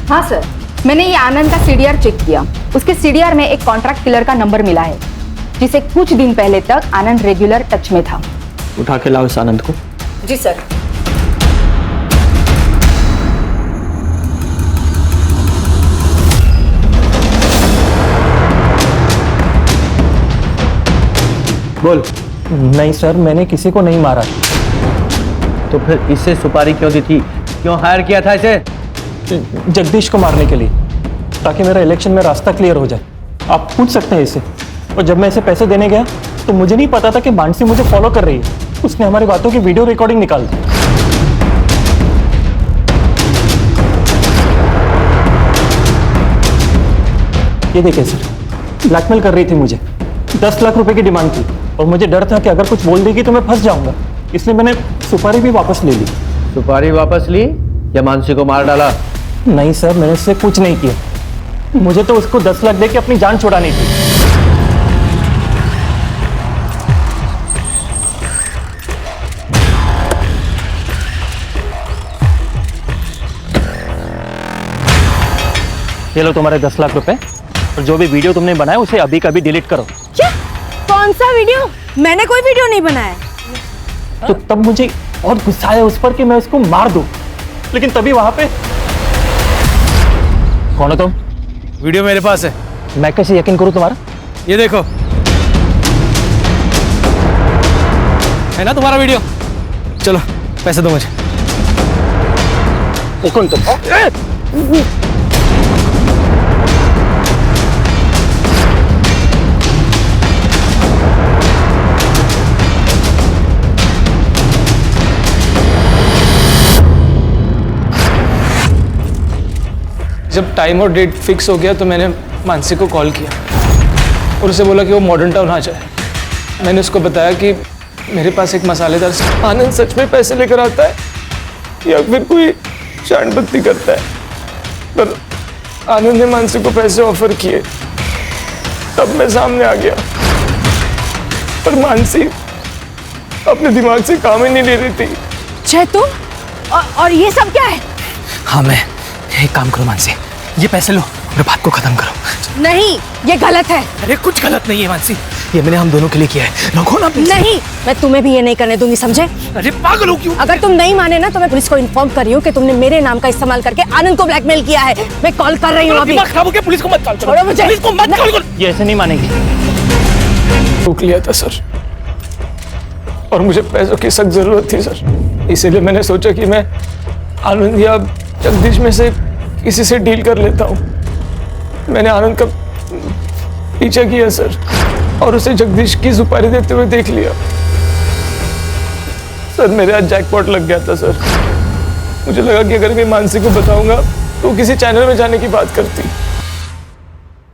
हाँ सर, मैंने ये आनंद का सीडीआर चेक किया। उसके सीडीआर में एक कॉन्ट्रैक्ट किलर का नंबर मिला है, जिसे कुछ दिन पहले तक आनंद रेगुलर टच में था। उठा के लाओ इस आनंद को। जी सर। बोल। नहीं सर, मैंने किसी को नहीं मारा। तो फिर इसे सुपारी क्यों दी थी? क्यों हायर किया था इसे? जगदीश को मारने के लिए, ताकि मेरा इलेक्शन में रास्ता क्लियर हो जाए। आप पूछ सकते हैं इसे। और जब मैं इसे पैसे देने गया तो मुझे नहीं पता था कि मानसी मुझे फॉलो कर रही है। उसने हमारी बातों की वीडियो रिकॉर्डिंग निकाल दी। ये देखिए सर, ब्लैकमेल कर रही थी मुझे। 10 लाख रुपए की डिमांड थी, और मुझे डर था कि अगर कुछ बोल देगी तो मैं फंस जाऊंगा, इसलिए मैंने सुपारी भी वापस ले ली। सुपारी वापस ली या मानसी को मार डाला? नहीं सर, मैंने इससे कुछ नहीं किया। मुझे तो उसको 10 लाख दे के अपनी जान छुड़ानी थी। ये लो तुम्हारे 10 लाख रुपए, और जो भी वीडियो तुमने बनाया उसे अभी कभी डिलीट करो। क्या? कौन सा वीडियो? मैंने कोई वीडियो नहीं बनाया। तो तब मुझे और गुस्सा आया उस पर कि मैं उसको मार दूं, लेकिन तभी वहां पे कौन हो तुम? वीडियो मेरे पास है। मैं कैसे यकीन करूं तुम्हारा? ये देखो, है ना तुम्हारा वीडियो? चलो पैसे दो मुझे। कौन तुम? जब टाइम और डेट फिक्स हो गया तो मैंने मानसी को कॉल किया और उसे बोला कि वो मॉडर्न टाउन आ जाए। मैंने उसको बताया कि मेरे पास एक मसालेदार आनंद सच में पैसे लेकर आता है या फिर कोई शानबत्ती करता है, पर आनंद ने मानसी को पैसे ऑफर किए। तब मैं सामने आ गया, पर मानसी अपने दिमाग से काम ही नहीं ले रही थी। जय तुम और ये सब क्या है? हाँ, मैं एक काम करो मानसी, ये पैसे लो और बात को खत्म करो। नहीं, ये गलत है। अरे कुछ गलत नहीं है मानसी, ये मैंने हम दोनों के लिए किया है। रखो ना पैसे। नहीं, मैं तुम्हें भी ये नहीं करने दूंगी, समझे? अरे पागल हो क्यों? अगर तुम नहीं माने ना तो मैं पुलिस को इन्फॉर्म कर रही हूँ कि तुमने मेरे नाम का इस्तेमाल करके आनंद को ब्लैकमेल किया है। मैं कॉल कर रही हूँ अभी। दिमाग खराब हो गया, पुलिस को मत कॉल करो। छोड़ो मुझे। पुलिस को मत कॉल करो। ये ऐसे नहीं मानेगी। रोक लिया था सर, और मुझे पैसों की सख्त जरूरत थी सर, इसीलिए मैंने सोचा कि मैं आनंद या जगदीश में से किसी से डील कर लेता हूँ। मैंने आनंद का पीछा किया सर, और उसे जगदीश की सुपारी देते हुए देख लिया। सर मेरे आज जैकपॉट लग गया था सर। मुझे लगा कि अगर मैं मानसी को बताऊंगा तो किसी चैनल में जाने की बात करती,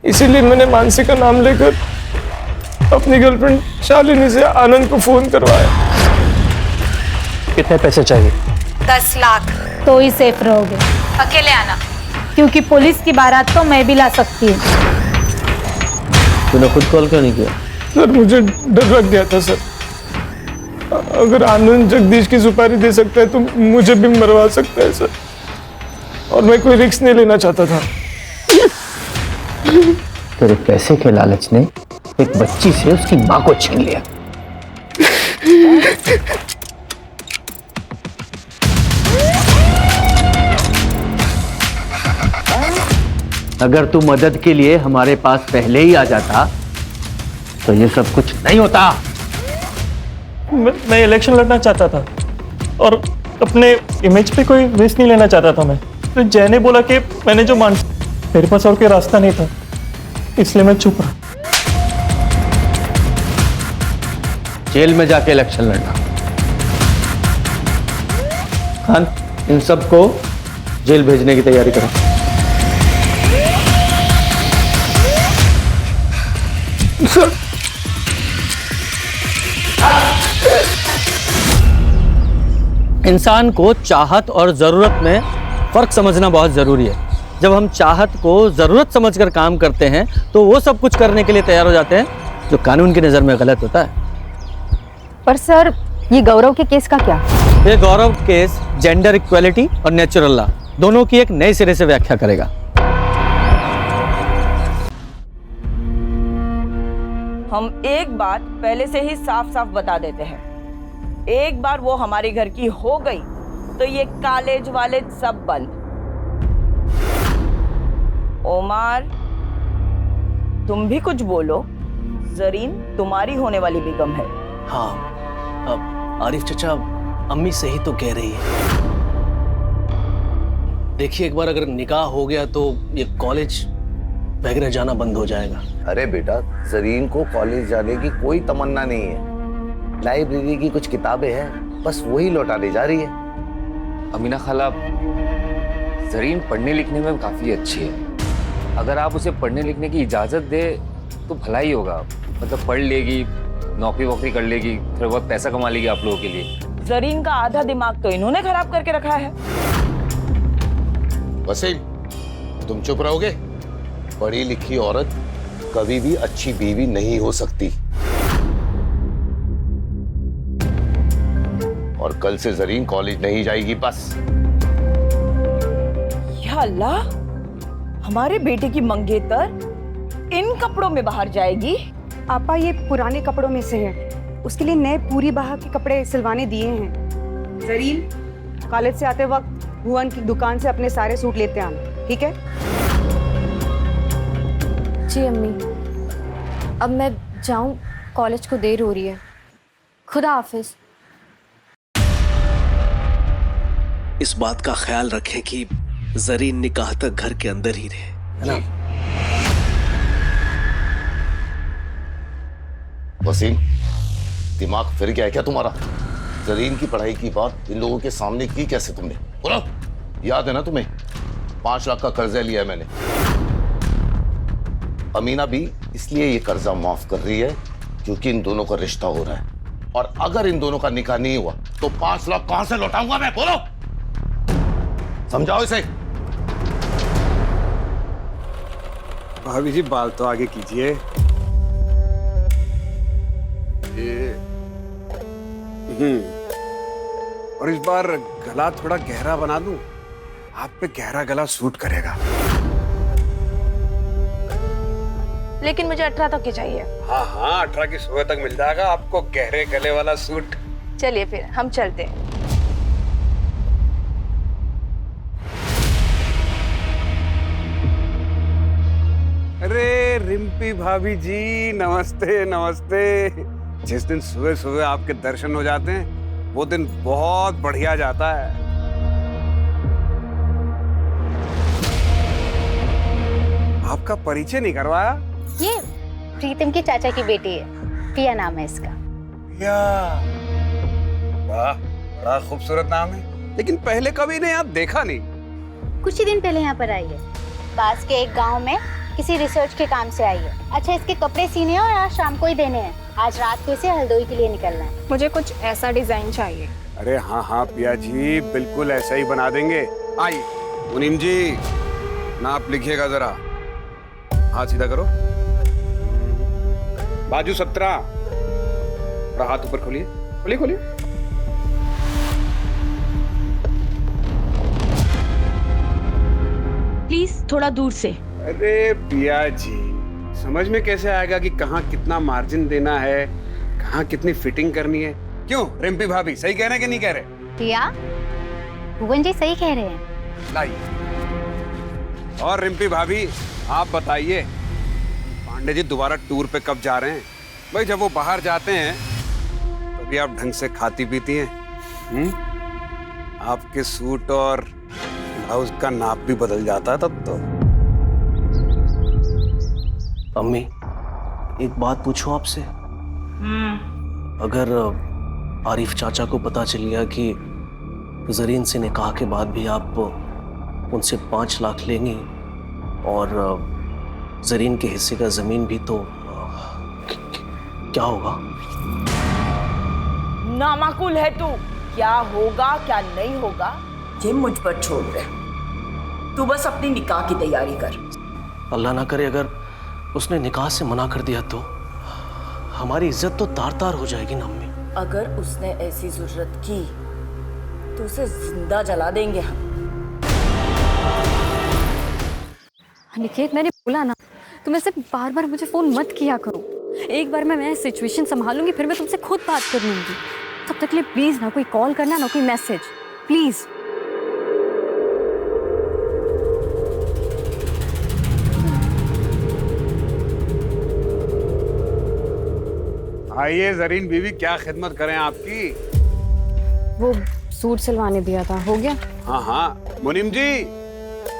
इसीलिए मैंने मानसी का नाम लेकर अपनी गर्लफ्रेंड शालिनी से आनंद को फोन करवाया। कितने पैसे चाहिए? 10 लाख। तो ही सेफ रहोगे। अकेले आना, क्योंकि पुलिस की बारात तो मैं भी ला सकती हूँ। तूने खुद कॉल क्यों नहीं किया? सर मुझे डर लग गया था सर। अगर आनंद जगदीश की सुपारी दे सकता है तो मुझे भी मरवा सकता है सर, और मैं कोई रिस्क नहीं लेना चाहता था। तेरे पैसे के लालच ने एक बच्ची से उसकी मां को छीन लिया। अगर तू मदद के लिए हमारे पास पहले ही आ जाता तो ये सब कुछ नहीं होता। मैं इलेक्शन लड़ना चाहता था और अपने इमेज पे कोई रिस्क नहीं लेना चाहता था मैं। तो जय ने बोला कि मैंने जो मान, मेरे पास और कोई रास्ता नहीं था, इसलिए मैं चुप रहा। जेल में जाके इलेक्शन लड़ना। खान, इन सबको जेल भेजने की तैयारी करो। सर इंसान को चाहत और जरूरत में फर्क समझना बहुत जरूरी है। जब हम चाहत को जरूरत समझकर काम करते हैं तो वो सब कुछ करने के लिए तैयार हो जाते हैं जो कानून की नजर में गलत होता है। पर सर ये गौरव के केस का क्या? ये गौरव केस जेंडर इक्वालिटी और नेचुरल लॉ दोनों की एक नए सिरे से व्याख्या करेगा। हम एक बात पहले से ही साफ साफ बता देते हैं, एक बार वो हमारे घर की हो गई तो ये कॉलेज वाले सब बंद। ओमार, तुम भी कुछ बोलो। जरीन तुम्हारी होने वाली बेगम है। हाँ, अब आरिफ चचा अम्मी सही तो कह रही है। देखिए, एक बार अगर निकाह हो गया तो ये कॉलेज वगैरह जाना बंद हो जाएगा। अरे बेटा, जरीन को कॉलेज जाने की कोई तमन्ना नहीं है। लाइब्रेरी की कुछ किताबें हैं, बस वही लौटाने जा रही है। अमीना खाला, जरीन पढ़ने लिखने में काफ़ी अच्छी है। अगर आप उसे पढ़ने लिखने की इजाज़त दे तो भला ही होगा। मतलब पढ़ लेगी, नौकरी वोकरी कर लेगी, थोड़ा बहुत पैसा कमा लेगी आप लोगों के लिए। जरीन का आधा दिमाग तो इन्होंने खराब करके रखा है। वसीम, तुम चुप रहोगे? पढ़ी लिखी औरत कभी भी अच्छी बीवी नहीं हो सकती। और कल से जरीन कॉलेज नहीं जाएगी बस। या अल्लाह, हमारे बेटे की मंगेतर इन कपड़ों में बाहर जाएगी? आपा, ये पुराने कपड़ों में से है, उसके लिए नए पूरी बाह के कपड़े सिलवाने दिए हैं। जरीन, कॉलेज से आते वक्त भुवन की दुकान से अपने सारे सूट लेते आना, ठीक है? जी अम्मी, अब मैं जाऊं, कॉलेज को देर हो रही है। खुदा हाफिज। इस बात का ख्याल रखें कि जरीन निकाह तक घर के अंदर ही रहे, है ना? वसीम, दिमाग फिर गया है क्या तुम्हारा? जरीन की पढ़ाई की बात इन लोगों के सामने की कैसे तुमने? बोलो, याद है ना तुम्हें? 5 लाख का कर्जा लिया है मैंने। अमीना भी इसलिए ये कर्जा माफ कर रही है क्योंकि इन दोनों का रिश्ता हो रहा है, और अगर इन दोनों का निकाह नहीं हुआ तो 5 लाख कहां से लौटाऊंगा मैं? बोलो, समझाओ इसे। भाभी जी, बाल तो आगे कीजिए। और इस बार गला थोड़ा गहरा बना दूं, आप पे गहरा गला सूट करेगा। लेकिन मुझे 18 तक की चाहिए। हाँ हाँ, 18 की सुबह तक मिल जाएगा आपको गहरे गले वाला सूट। चलिए फिर हम चलते हैं। अरे रिम्पी भाभी जी, नमस्ते नमस्ते। जिस दिन सुबह सुबह आपके दर्शन हो जाते हैं वो दिन बहुत बढ़िया जाता है। आपका परिचय नहीं करवाया? ये प्रीतम की चाचा की बेटी है, पिया नाम है इसका। पिया, वाह, बड़ा खूबसूरत नाम है, लेकिन पहले कभी ने यहाँ देखा नहीं। कुछ ही दिन पहले यहाँ पर आई है, पास के एक गांव में किसी रिसर्च के काम से आई है। अच्छा, इसके कपड़े सीने हैं और आज शाम को ही देने हैं। आज रात को इसे हल्द्वानी के लिए निकलना है। मुझे कुछ ऐसा डिजाइन चाहिए। अरे हाँ हाँ पिया जी, बिल्कुल ऐसा ही बना देंगे। आइए मुनीम जी, नाप लिखिएगा जरा। हाथ सीधा करो, बाजू 17। थोड़ा हाथ ऊपर खोलिए, खोलिए खोलिए। प्लीज थोड़ा दूर से। अरे पिया जी, समझ में कैसे आएगा कि कहाँ कितना मार्जिन देना है, कहाँ कितनी फिटिंग करनी है? क्यों रिम्पी भाभी, सही कह रहे हैं कि नहीं कह रहे? पिया, भुवन जी सही कह रहे हैं। लाइए। और रिम्पी भाभी आप बताइए, पांडे जी दोबारा टूर पे कब जा रहे हैं? भाई जब वो बाहर जाते हैं तभी आप ढंग से खाती पीती हैं। आपके सूट और ब्लाउज का नाप भी बदल जाता है तब तो। अम्मी, एक बात पूछूं आपसे? अगर आरिफ चाचा को पता चल गया कि जरीन से निकाह के बाद भी आप उनसे 5 लाख लेंगी और जरीन के हिस्से का जमीन भी, तो क्या होगा? नामाकुल है तू। क्या होगा क्या नहीं होगा ये मुझ पर छोड़ दे। तू बस अपनी निकाह की तैयारी कर। अल्लाह ना करे अगर उसने निकाह से मना कर दिया तो हमारी इज्जत तो तार तार हो जाएगी ना अम्मी। अगर उसने ऐसी जरूरत की तो उसे जिंदा जला देंगे हम। निकेत, मैंने बोला ना, तुम ऐसे बार बार मुझे फोन मत किया करो। एक बार मैं सिचुएशन संभालूंगी, फिर मैं तुमसे खुद बात कर लूंगी। तब तक के लिए प्लीज ना कोई कॉल करना, ना कोई मैसेज, प्लीज। आइए जरीन बीवी, क्या खिदमत करें आपकी? वो सूट सिलवाने दिया था, हो गया? हाँ हाँ मुनीम जी,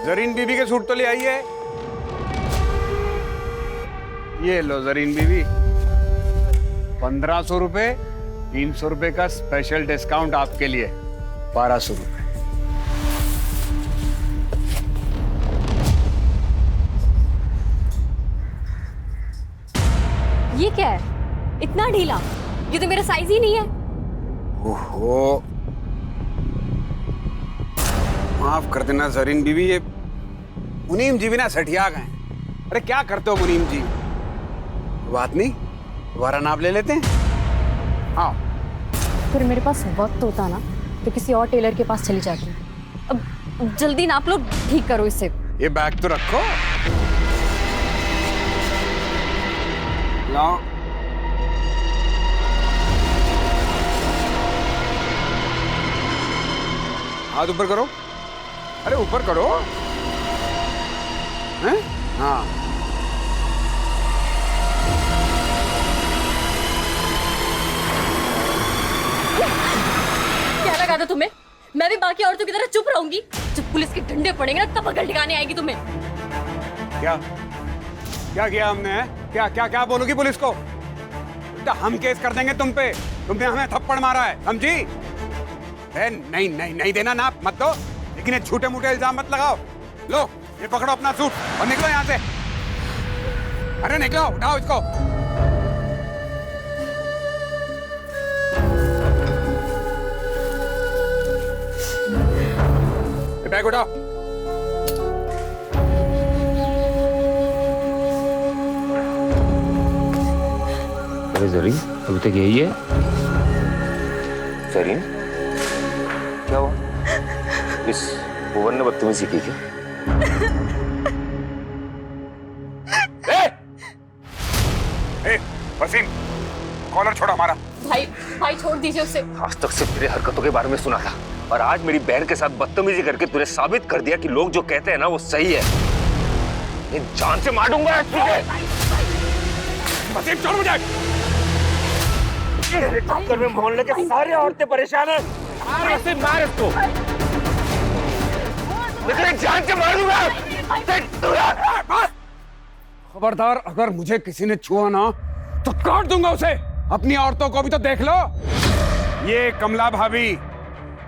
जरीन बीबी के सूट तो ले आइए। ये लो जरीन बीबी, 1500 रुपए, 300 रुपए का स्पेशल डिस्काउंट आपके लिए, 1200 रुपए। ये क्या है? इतना ढीला? ये तो मेरा साइज ही नहीं है। ओहो, माफ कर देना जरीन बीवी, ये मुनीम जी भी ना सठिया गए। अरे क्या करते हो मुनीम जी? बात नहीं, दोबारा नाप ले लेते हैं। हाँ, फिर मेरे पास वक्त होता ना तो किसी और टेलर के पास चली जाती। अब जल्दी नाप लो, ठीक करो इसे। ये बैग तो रखो। लाओ। हाथ ऊपर करो। अरे ऊपर करो। हैं? हाँ। क्या लगा था तुम्हें? मैं भी बाकी औरतों की तरह चुप रहूंगी? जब पुलिस के डंडे पड़ेंगे ना तब अकल ठिकाने आएगी तुम्हें। क्या क्या किया हमने? है? क्या क्या क्या बोलोगी पुलिस को? तो हम केस कर देंगे तुम पे। तुमने हमें थप्पड़ मारा है, समझी? नहीं नहीं नहीं देना नाप मत दो, लेकिन ये झूठे मूठे इल्जाम मत लगाओ। लो ये पकड़ो अपना सूट और निकलो यहाँ से। अरे निकलो, उठाओ इसको। ये बैग उठाओ। अरे जरीन, अभी तक यही है? जरीन, क्या हुआ? इस भुवन ने बदतमीजी की क्या? वसीम, कॉलर छोड़ा हमारा। भाई भाई छोड़ दीजिए उसे। आज तक सिर्फ तेरे हरकतों के बारे में सुना था, और आज मेरी बहन के साथ बदतमीजी करके तूने साबित कर दिया कि लोग जो कहते हैं ना वो सही है। ये जान से मार दूंगा तुझे। वसीम छोड़ मुझे। चक्कर में मोहल्ले के सारे औरतें परेशान हैं। मार इसको। लेकिन जान से मार दूंगा। खबरदार, अगर मुझे किसी ने छुआ ना तो काट दूंगा उसे। अपनी औरतों को भी तो देख लो। ये कमला भाभी,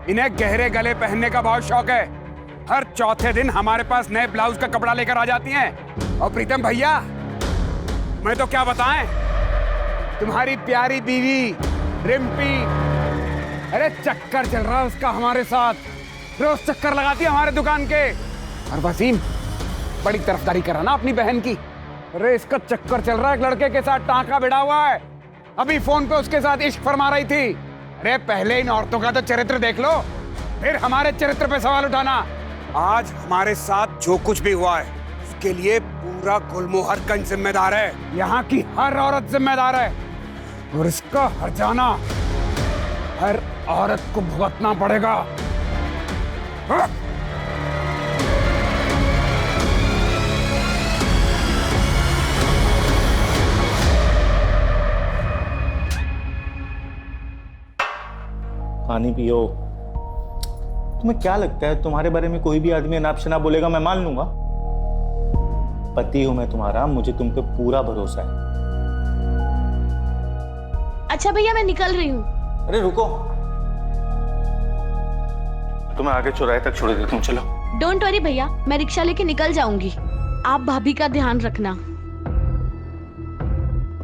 इन्हें गहरे गले पहनने का बहुत शौक है। हर चौथे दिन हमारे पास नए ब्लाउज का कपड़ा लेकर आ जाती हैं। और प्रीतम भैया, मैं तो क्या बताएं, तुम्हारी प्यारी बीवी रिम्पी, अरे चक्कर चल रहा है उसका हमारे साथ। रोज चक्कर लगाती है हमारे दुकान के। और वसीम, बड़ी तरफदारी करा ना अपनी बहन की। अरे इसका चक्कर चल रहा है, एक लड़के के साथ टांका भिड़ा हुआ है। अभी फोन पे उसके साथ इश्क फरमा रही थी। अरे पहले इन औरतों का तो चरित्र देख लो, फिर हमारे चरित्र पे सवाल उठाना। आज हमारे साथ जो कुछ भी हुआ है उसके लिए पूरा गुलमोहरगंज जिम्मेदार है। यहाँ की हर औरत जिम्मेदार है और इसका हर्जाना हर औरत को भुगतना पड़ेगा। हाँ? पानी पियो। तुम्हें क्या लगता है तुम्हारे बारे में कोई भी आदमी अनाप शनाप बोलेगा मैं मान लूंगा? पति हूं मैं तुम्हारा, मुझे तुम पे पूरा भरोसा है। अच्छा भैया मैं निकल रही हूँ। अरे रुको, तुम्हें आगे चौराहे तक छोड़ देता हूं, चलो। डोंट वरी भैया, मैं रिक्शा लेके निकल जाऊंगी। आप भाभी का ध्यान रखना।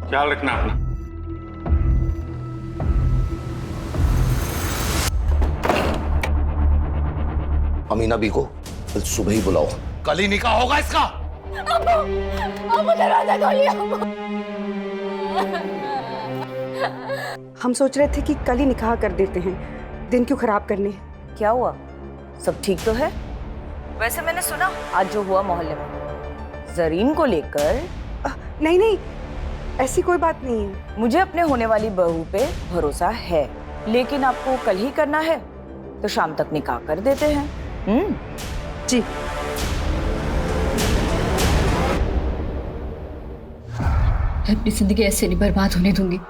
ख्याल रखना अपना। अमीना बी को कल सुबह ही बुलाओ, कल ही निकाह होगा इसका। हम सोच रहे थे कि कल ही निकाह कर देते हैं, दिन क्यों खराब करने। क्या हुआ, सब ठीक तो है? वैसे मैंने सुना आज जो हुआ मोहल्ले में जरीन को लेकर। नहीं नहीं, ऐसी कोई बात नहीं है। मुझे अपने होने वाली बहू पे भरोसा है, लेकिन आपको कल ही करना है तो शाम तक निकाह कर देते हैं। जी। मैं अपनी जिंदगी ऐसे नहीं बर्बाद होने दूंगी।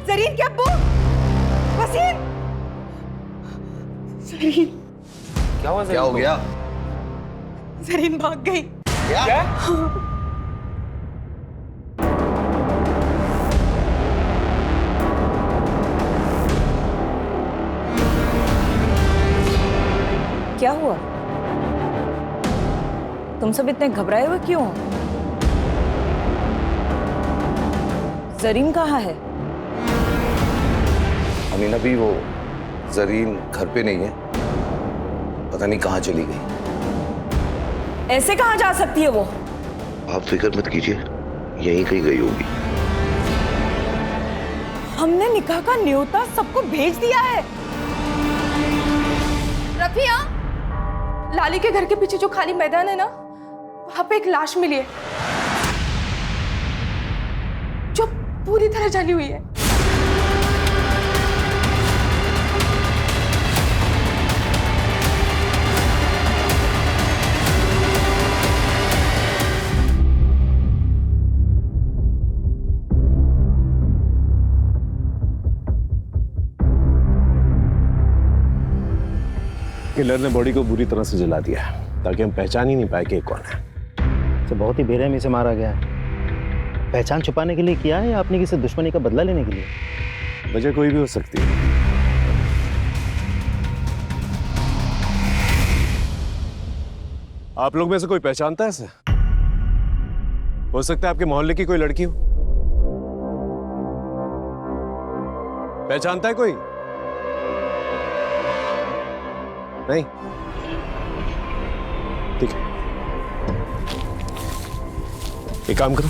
जरीन क्या अब्बू? वसीम! जरीन! क्या हुआ? क्या हो गया? जरीन भाग गई। क्या? क्या हुआ? तुम सब इतने घबराए हुए क्यों हो? जरीन कहाँ है? अमीना भी, वो जरीन घर पे नहीं है, पता नहीं कहाँ चली गई। ऐसे कहाँ जा सकती है वो? आप फिक्र मत कीजिए, यहीं कहीं गई होगी। हमने निकाह का न्योता सबको भेज दिया है। रफिया, लाली के घर के पीछे जो खाली मैदान है ना, वहां पे एक लाश मिली है जो पूरी तरह जली हुई है। किलर ने बॉडी को बुरी तरह से जला दिया ताकि हम पहचान ही नहीं पाए कि कौन है। तो बहुत ही बेरहमी से मारा गया है। पहचान छुपाने के लिए किया है या आपने किसी दुश्मनी का बदला लेने के लिए? वजह कोई भी हो सकती है। आप लोग में से कोई पहचानता है इसे? हो सकता है आपके मोहल्ले की कोई लड़की हो। पहचानता है कोई? नहीं? ठीक है, एक काम करो,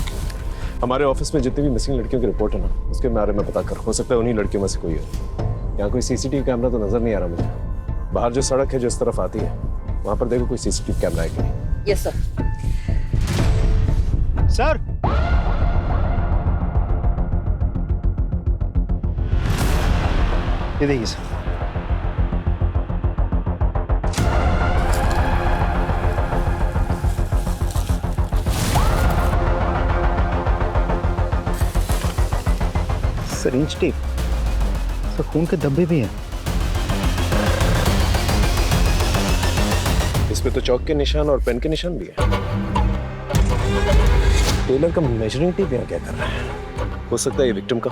हमारे ऑफिस में जितनी भी मिसिंग लड़कियों की रिपोर्ट है ना, उसके बारे में पता कर। हो सकता है उन्हीं लड़कियों में से कोई हो। यहाँ कोई सीसीटीवी कैमरा तो नजर नहीं आ रहा मुझे। बाहर जो सड़क है जो इस तरफ आती है, वहां पर देखो कोई सीसीटीवी कैमरा है कि नहीं। Yes sir. सर, ये देखिए सर। सिरिंज टेप, सर खून के धब्बे भी हैं। इसमें तो चौक के निशान और पेन के निशान भी है। टेलर का मेजरिंग टेप यहाँ क्या कर रहा है? हो सकता है ये विक्टिम का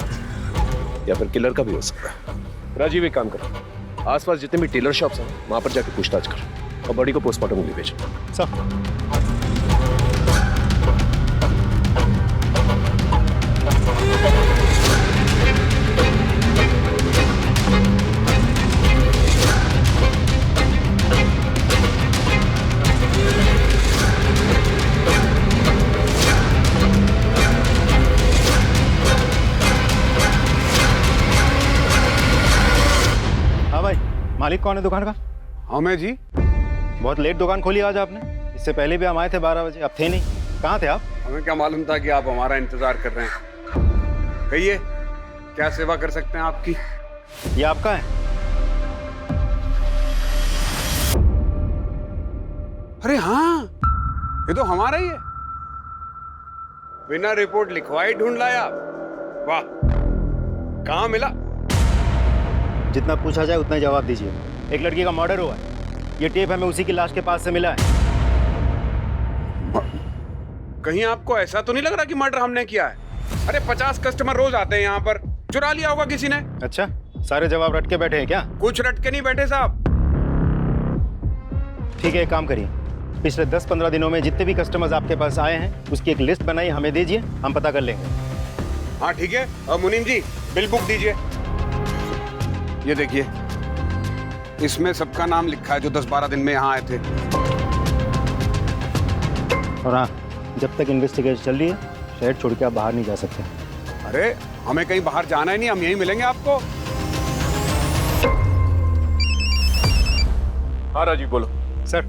या फिर किलर का भी हो सकता है। राजीव एक काम करो, आसपास जितने भी टेलर शॉप्स हैं वहां पर जाके पूछताछ कर और बॉडी को पोस्टमार्टम के लिए भेजो। सर मालिक कौन है दुकान का? हाँ मैं जी। बहुत लेट दुकान खोली आज आपने। इससे पहले भी हम आए थे 12 बजे, अब थे नहीं। कहाँ थे आप? हमें क्या मालूम था कि आप हमारा इंतजार कर रहे हैं। कहिए क्या सेवा कर सकते हैं आपकी? ये आपका है? अरे हाँ, ये तो हमारा ही है। बिना रिपोर्ट लिखवाई ढूंढ लाया। वाह, कहाँ मिला? जितना पूछा जाए उतना ही जवाब दीजिए। एक लड़की का मर्डर हुआ है। ये टेप हमें उसी की लाश के पास से मिला है। कहीं आपको ऐसा तो नहीं लग रहा कि मर्डर हमने किया है? अरे 50 कस्टमर रोज आते हैं यहाँ पर, चुरा लिया होगा किसी ने। अच्छा, सारे जवाब रट के बैठे हैं क्या? कुछ रट के नहीं बैठे साहब। ठीक है, एक काम करिए, पिछले 10-15 दिनों में जितने भी कस्टमर्स आपके पास आए हैं उसकी एक लिस्ट बनाइए, हमें दीजिए, हम पता कर लेंगे। हाँ ठीक है। और मुनीम जी बिल बुक दीजिए। ये देखिए, इसमें सबका नाम लिखा है जो 10-12 दिन में यहाँ आए थे। और हाँ, जब तक इन्वेस्टिगेशन चल रही है शहर छोड़ के आप बाहर नहीं जा सकते। अरे हमें कहीं बाहर जाना ही नहीं, हम यहीं मिलेंगे आपको। हाँ राजीव बोलो। सर,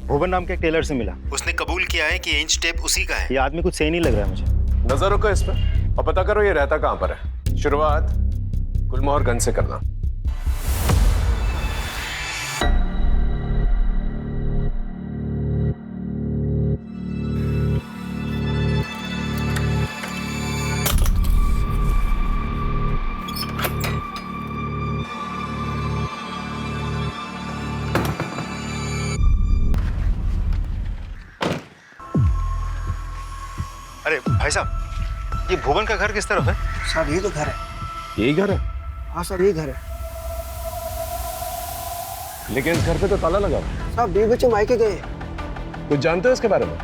भुवन नाम के एक टेलर से मिला। उसने कबूल किया है कि इंच टेप उसी का है। ये आदमी कुछ सही नहीं लग रहा है मुझे। नजर रखो इस पर और पता करो ये रहता कहाँ पर है। शुरुआत गुलमोहर गंज से करना। अरे भाई साहब, ये भुवन का घर किस तरफ है? साहब ये तो घर है। यही घर है? हाँ सर, यही घर है। लेकिन इस घर पे तो ताला लगा हुआ है। साहब 2 बच्चे मायके गए। कुछ जानते हो इसके बारे में?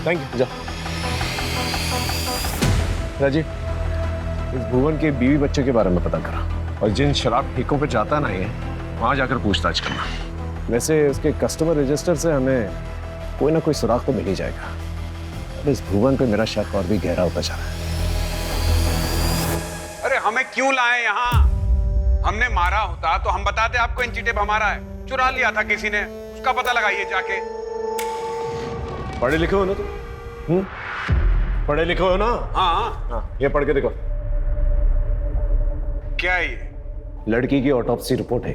Thank you. जा राजीव, इस भुवन के बीवी बच्चे के बारे में पता करा और जिन शराब ठेकों पे जाता ना ये, वहां जाकर पूछताछ करना। वैसे उसके कस्टमर रजिस्टर से हमें कोई ना कोई सुराग तो मिल ही जाएगा। अब इस भुवन पे मेरा शक और भी गहरा होता जा रहा है। अरे हमें क्यों लाए यहाँ? हमने मारा होता तो हम बताते आपको इंची टेप हमारा है। चुरा लिया था किसी ने, उसका पता लगाइए जाके। पढ़े लिखे हो ना तुम? पढ़े लिखे हो ना? हाँ। ये पढ़ के देखो। क्या है ये? लड़की की ऑटोप्सी रिपोर्ट है।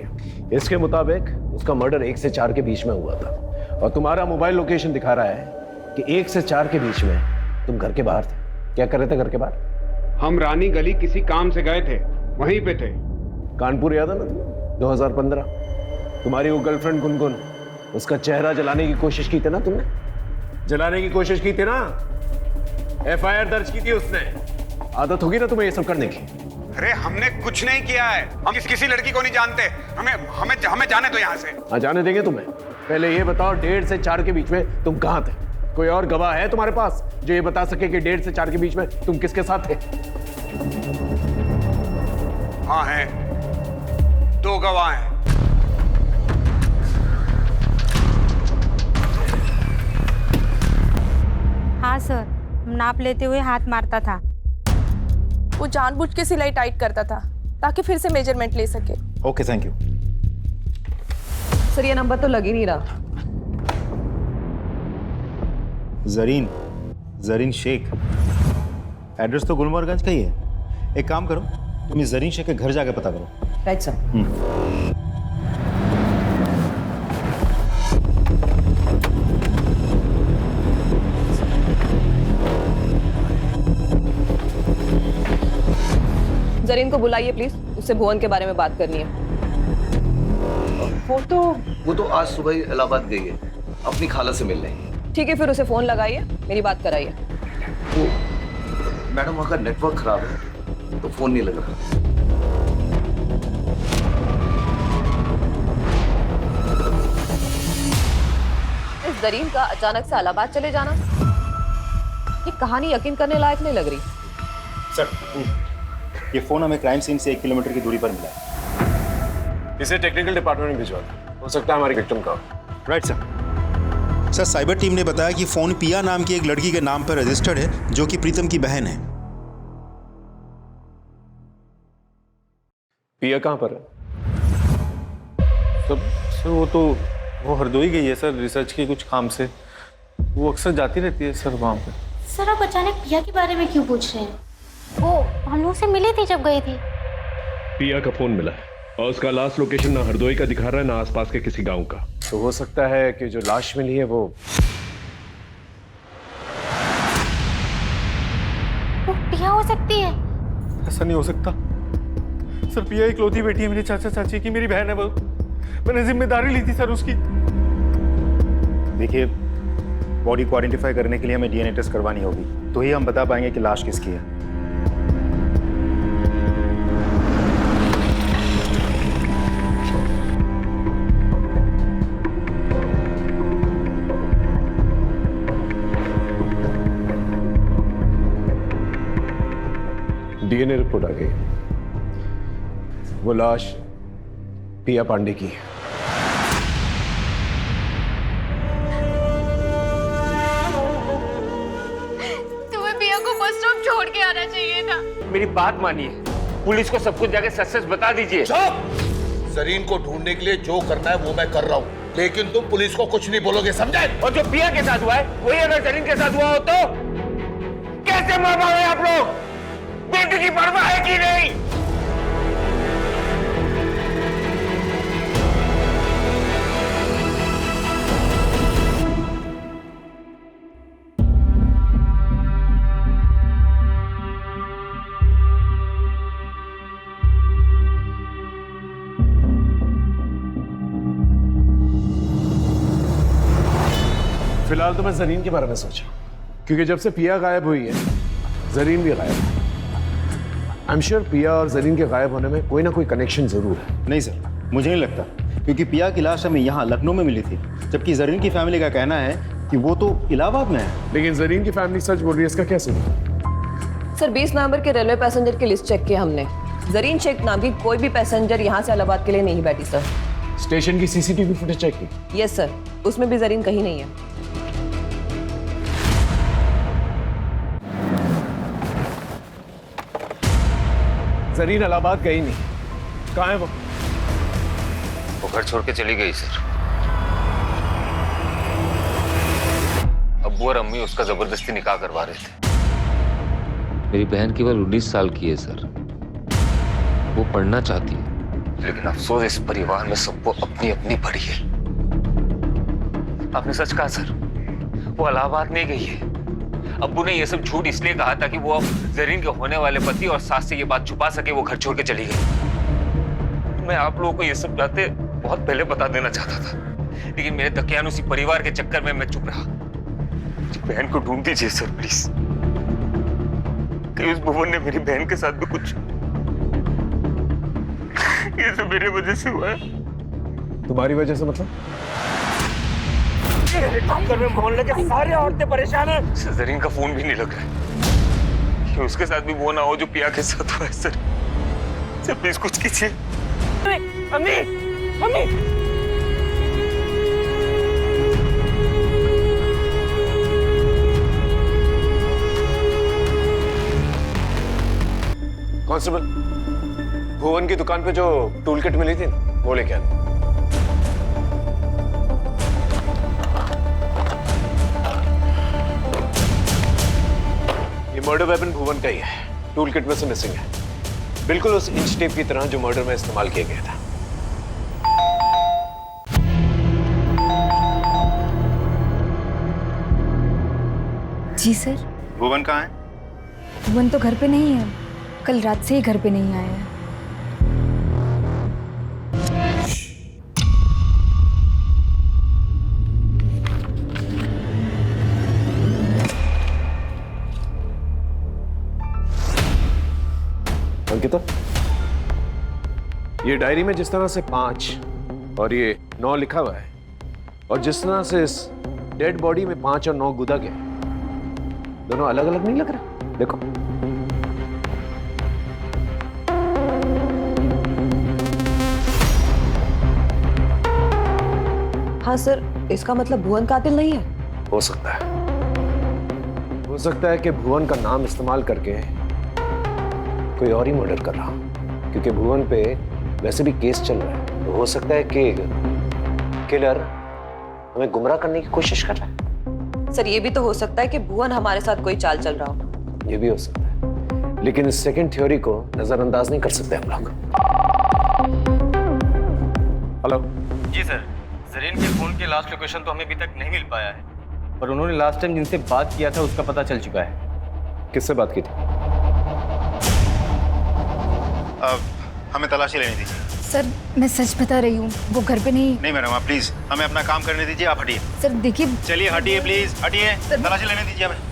इसके मुताबिक उसका मर्डर 1 से 4 के बीच में हुआ था और तुम्हारा मोबाइल लोकेशन दिखा रहा है कि 1 से 4 के बीच में तुम घर के बाहर थे। क्या कर रहे थे घर के बाहर? हम रानी गली किसी काम से गए थे, वहीं पे थे। कानपुर याद है ना तुम्हें? 2015 तुम्हारी वो गर्लफ्रेंड गुनगुन, उसका चेहरा जलाने की कोशिश की थी ना तुमने? जलाने की कोशिश की थी ना? FIR दर्ज की थी उसने। आदत होगी ना तुम्हें ये सब करने की? अरे हमने कुछ नहीं किया है। हम किसी लड़की को नहीं जानते। हमें जाने दो यहाँ से। हाँ जाने देंगे तुम्हें। पहले ये बताओ 1.5 से 4 के बीच में तुम कहाँ थे? कोई और गवाह है तुम्हारे पास जो ये बता सके कि 1.5 से 4 के बीच में तुम किसके साथ थे? हाँ है, 2 गवाह हैं। हाँ सर, नाप लेते हुए हाथ मारता था। वो जानबूझ के सिलाई टाइट करता था ताकि फिर से मेजरमेंट ले सके। Okay, thank you. सर ये नंबर तो लग ही नहीं रहा। जरीन शेख। एड्रेस तो गुलमोहरगंज का ही है। एक काम करो, तुम इस जरीन शेख के घर जाके पता करो। Right sir. जरीन को बुलाइए प्लीज, उससे भुवन के बारे में बात करनी है। वो तो आज सुबह ही इलाहाबाद गई है अपनी खाला से मिलने। ठीक है, फिर उसे फोन लगाइए, मेरी बात कराइए। वो मैडम वहाँ का नेटवर्क खराब है तो फोन नहीं लग रहा। इस जरीन का अचानक से इलाहाबाद चले जाना, ये कहानी यकीन करने लायक नहीं लग रही। सर, ये फोन हमें क्राइम सीन से 1 किलोमीटर की दूरी पर मिला है। इसे टेक्निकल डिपार्टमेंट में भिजवा दो, हो सकता है हमारी विक्टिम का। Right sir. Sir, cyber team ने बताया कि फोन पिया नाम की एक लड़की के नाम पर रजिस्टर्ड है जो कि प्रीतम की बहन है। पिया कहाँ पर है? सर वो हरदोई गई है सर, रिसर्च के कुछ काम से। वो अक्सर जाती रहती है सर वहाँ पे। सर, आप अचानक पिया के बारे में क्यों पूछ रहे हैं? वो हम लोग से मिली थी जब गई थी। पिया का फोन मिला है और उसका लास्ट लोकेशन ना हरदोई का दिखा रहा है ना आसपास के किसी गांव का। तो हो सकता है कि जो लाश मिली है वो पिया हो सकती है। ऐसा नहीं हो सकता सर, पिया इकलौती बेटी है मेरे चाचा चाची की, मेरी बहन है वो। मैंने जिम्मेदारी ली थी सर उसकी। देखिए, बॉडी को आइडेंटिफाई करने के लिए हमें डीएनए टेस्ट करवानी होगी, तो ही हम बता पाएंगे कि लाश किसकी है। डीएनए रिपोर्ट आ गई, वो लाश पिया पांडे की है। तुम्हें पिया को बस स्टॉप छोड़ के आना चाहिए था। मेरी बात मानिए, पुलिस को सब कुछ जाके सच बता दीजिए। जरीन को ढूंढने के लिए जो करना है वो मैं कर रहा हूँ, लेकिन तुम पुलिस को कुछ नहीं बोलोगे, समझे? और जो पिया के साथ हुआ है वही अगर जरीन के साथ हुआ हो तो कैसे मार पाओगे आप लोग? बेटी की परवाह है कि नहीं? फिलहाल तो मैं जरीन के बारे में सोचा, क्योंकि जब से पिया गायब हुई है जरीन भी गायब है। आई एम श्योर पिया और जरीन के गायब होने में कोई ना कोई कनेक्शन जरूर है। नहीं सर, मुझे नहीं लगता, क्योंकि पिया की लाश हमें यहाँ लखनऊ में मिली थी, जबकि जरीन की फैमिली का कहना है कि वो तो इलाहाबाद में है। लेकिन जरीन की फैमिली सच बोल रही है, इसका क्या सुन? सर, 20 नवंबर के रेलवे पैसेंजर की लिस्ट चेक की हमने। जरीन शेख नाम की कोई भी पैसेंजर यहाँ से इलाहाबाद के लिए नहीं बैठी सर। स्टेशन की सीसीटीवी फुटेज चेक की? यस सर, उसमें भी जरीन कहीं नहीं है। जरीन इलाहाबाद गई नहीं, कहाँ है वो? वो घर छोड़ के चली गई सर। अब्बू और अम्मी उसका जबरदस्ती निकाह करवा रहे थे। मेरी बहन केवल 19 साल की है सर, वो पढ़ना चाहती है, लेकिन अफसोस इस परिवार में सबको अपनी अपनी पड़ी है। आपने सच कहा सर, वो इलाहाबाद नहीं गई है। अब्बू ने ये सब झूठ इसलिए कहा था कि वो जरीन के होने वाले पति और सास से ये बात छुपा सके, वो घर छोड़ के चली गई। मैं आप लोगों को ये सब बातें बहुत पहले बता देना चाहता था, लेकिन मेरे दकियानुसी परिवार के चक्कर में मैं चुप रहा। बहन को ढूंढ दीजिए सर प्लीज, कहीं उस भुवन ने मेरी बहन के साथ भी कुछ, ये सब मेरे वजह से हुआ है। तुम्हारी वजह से मतलब? हेलीकॉप्टर में मोहल्ले के सारे औरतें परेशान हैं। जरीन का फोन भी नहीं लग रहा है, कि उसके साथ भी वो ना हो जो पिया के साथ हुआ है सर। सर प्लीज कुछ कीजिए। अम्मी, अम्मी। कांस्टेबल, भुवन की दुकान पे जो टूल किट मिली थी वो लेके आना। ये मर्डर वेपन भुवन का ही है, टूल किट में से मिसिंग है, बिल्कुल उस इंच टेप की तरह जो मर्डर में इस्तेमाल किया गया था। जी सर। भुवन कहाँ है? भुवन तो घर पे नहीं है, कल रात से ही घर पे नहीं आया है। अंकिता, ये डायरी में जिस तरह से 5 और ये 9 लिखा हुआ है और जिस तरह से इस डेड बॉडी में 5 और 9 गुदा गया, दोनों अलग अलग नहीं लग रहा? देखो। हाँ सर, इसका मतलब भुवन कातिल नहीं है? हो सकता है, हो सकता है कि भुवन का नाम इस्तेमाल करके कोई और ही मर्डर कर रहा, क्योंकि भुवन पे वैसे भी केस चल रहा है, तो हो सकता है कि किलर हमें गुमराह करने की कोशिश कर रहा है। सर ये भी तो हो सकता है कि भुवन हमारे साथ कोई चाल चल रहा हो। ये भी हो सकता है, लेकिन इस सेकंड थ्योरी को नजरअंदाज नहीं कर सकते हम लोग। हेलो जी सर, जरीन के फोन के लास्ट लोकेशन तो हमें अभी तक नहीं मिल पाया है, पर उन्होंने लास्ट टाइम जिनसे बात किया था उसका पता चल चुका है। किससे बात की थी? हमें तलाशी लेनी दीजिए। सर मैं सच बता रही हूँ, वो घर पे नहीं। नहीं मैडम, आप प्लीज हमें अपना काम करने दीजिए, आप हटिए। सर देखिए। चलिए हटिए प्लीज, हटिए, तलाशी लेने दीजिए हमें।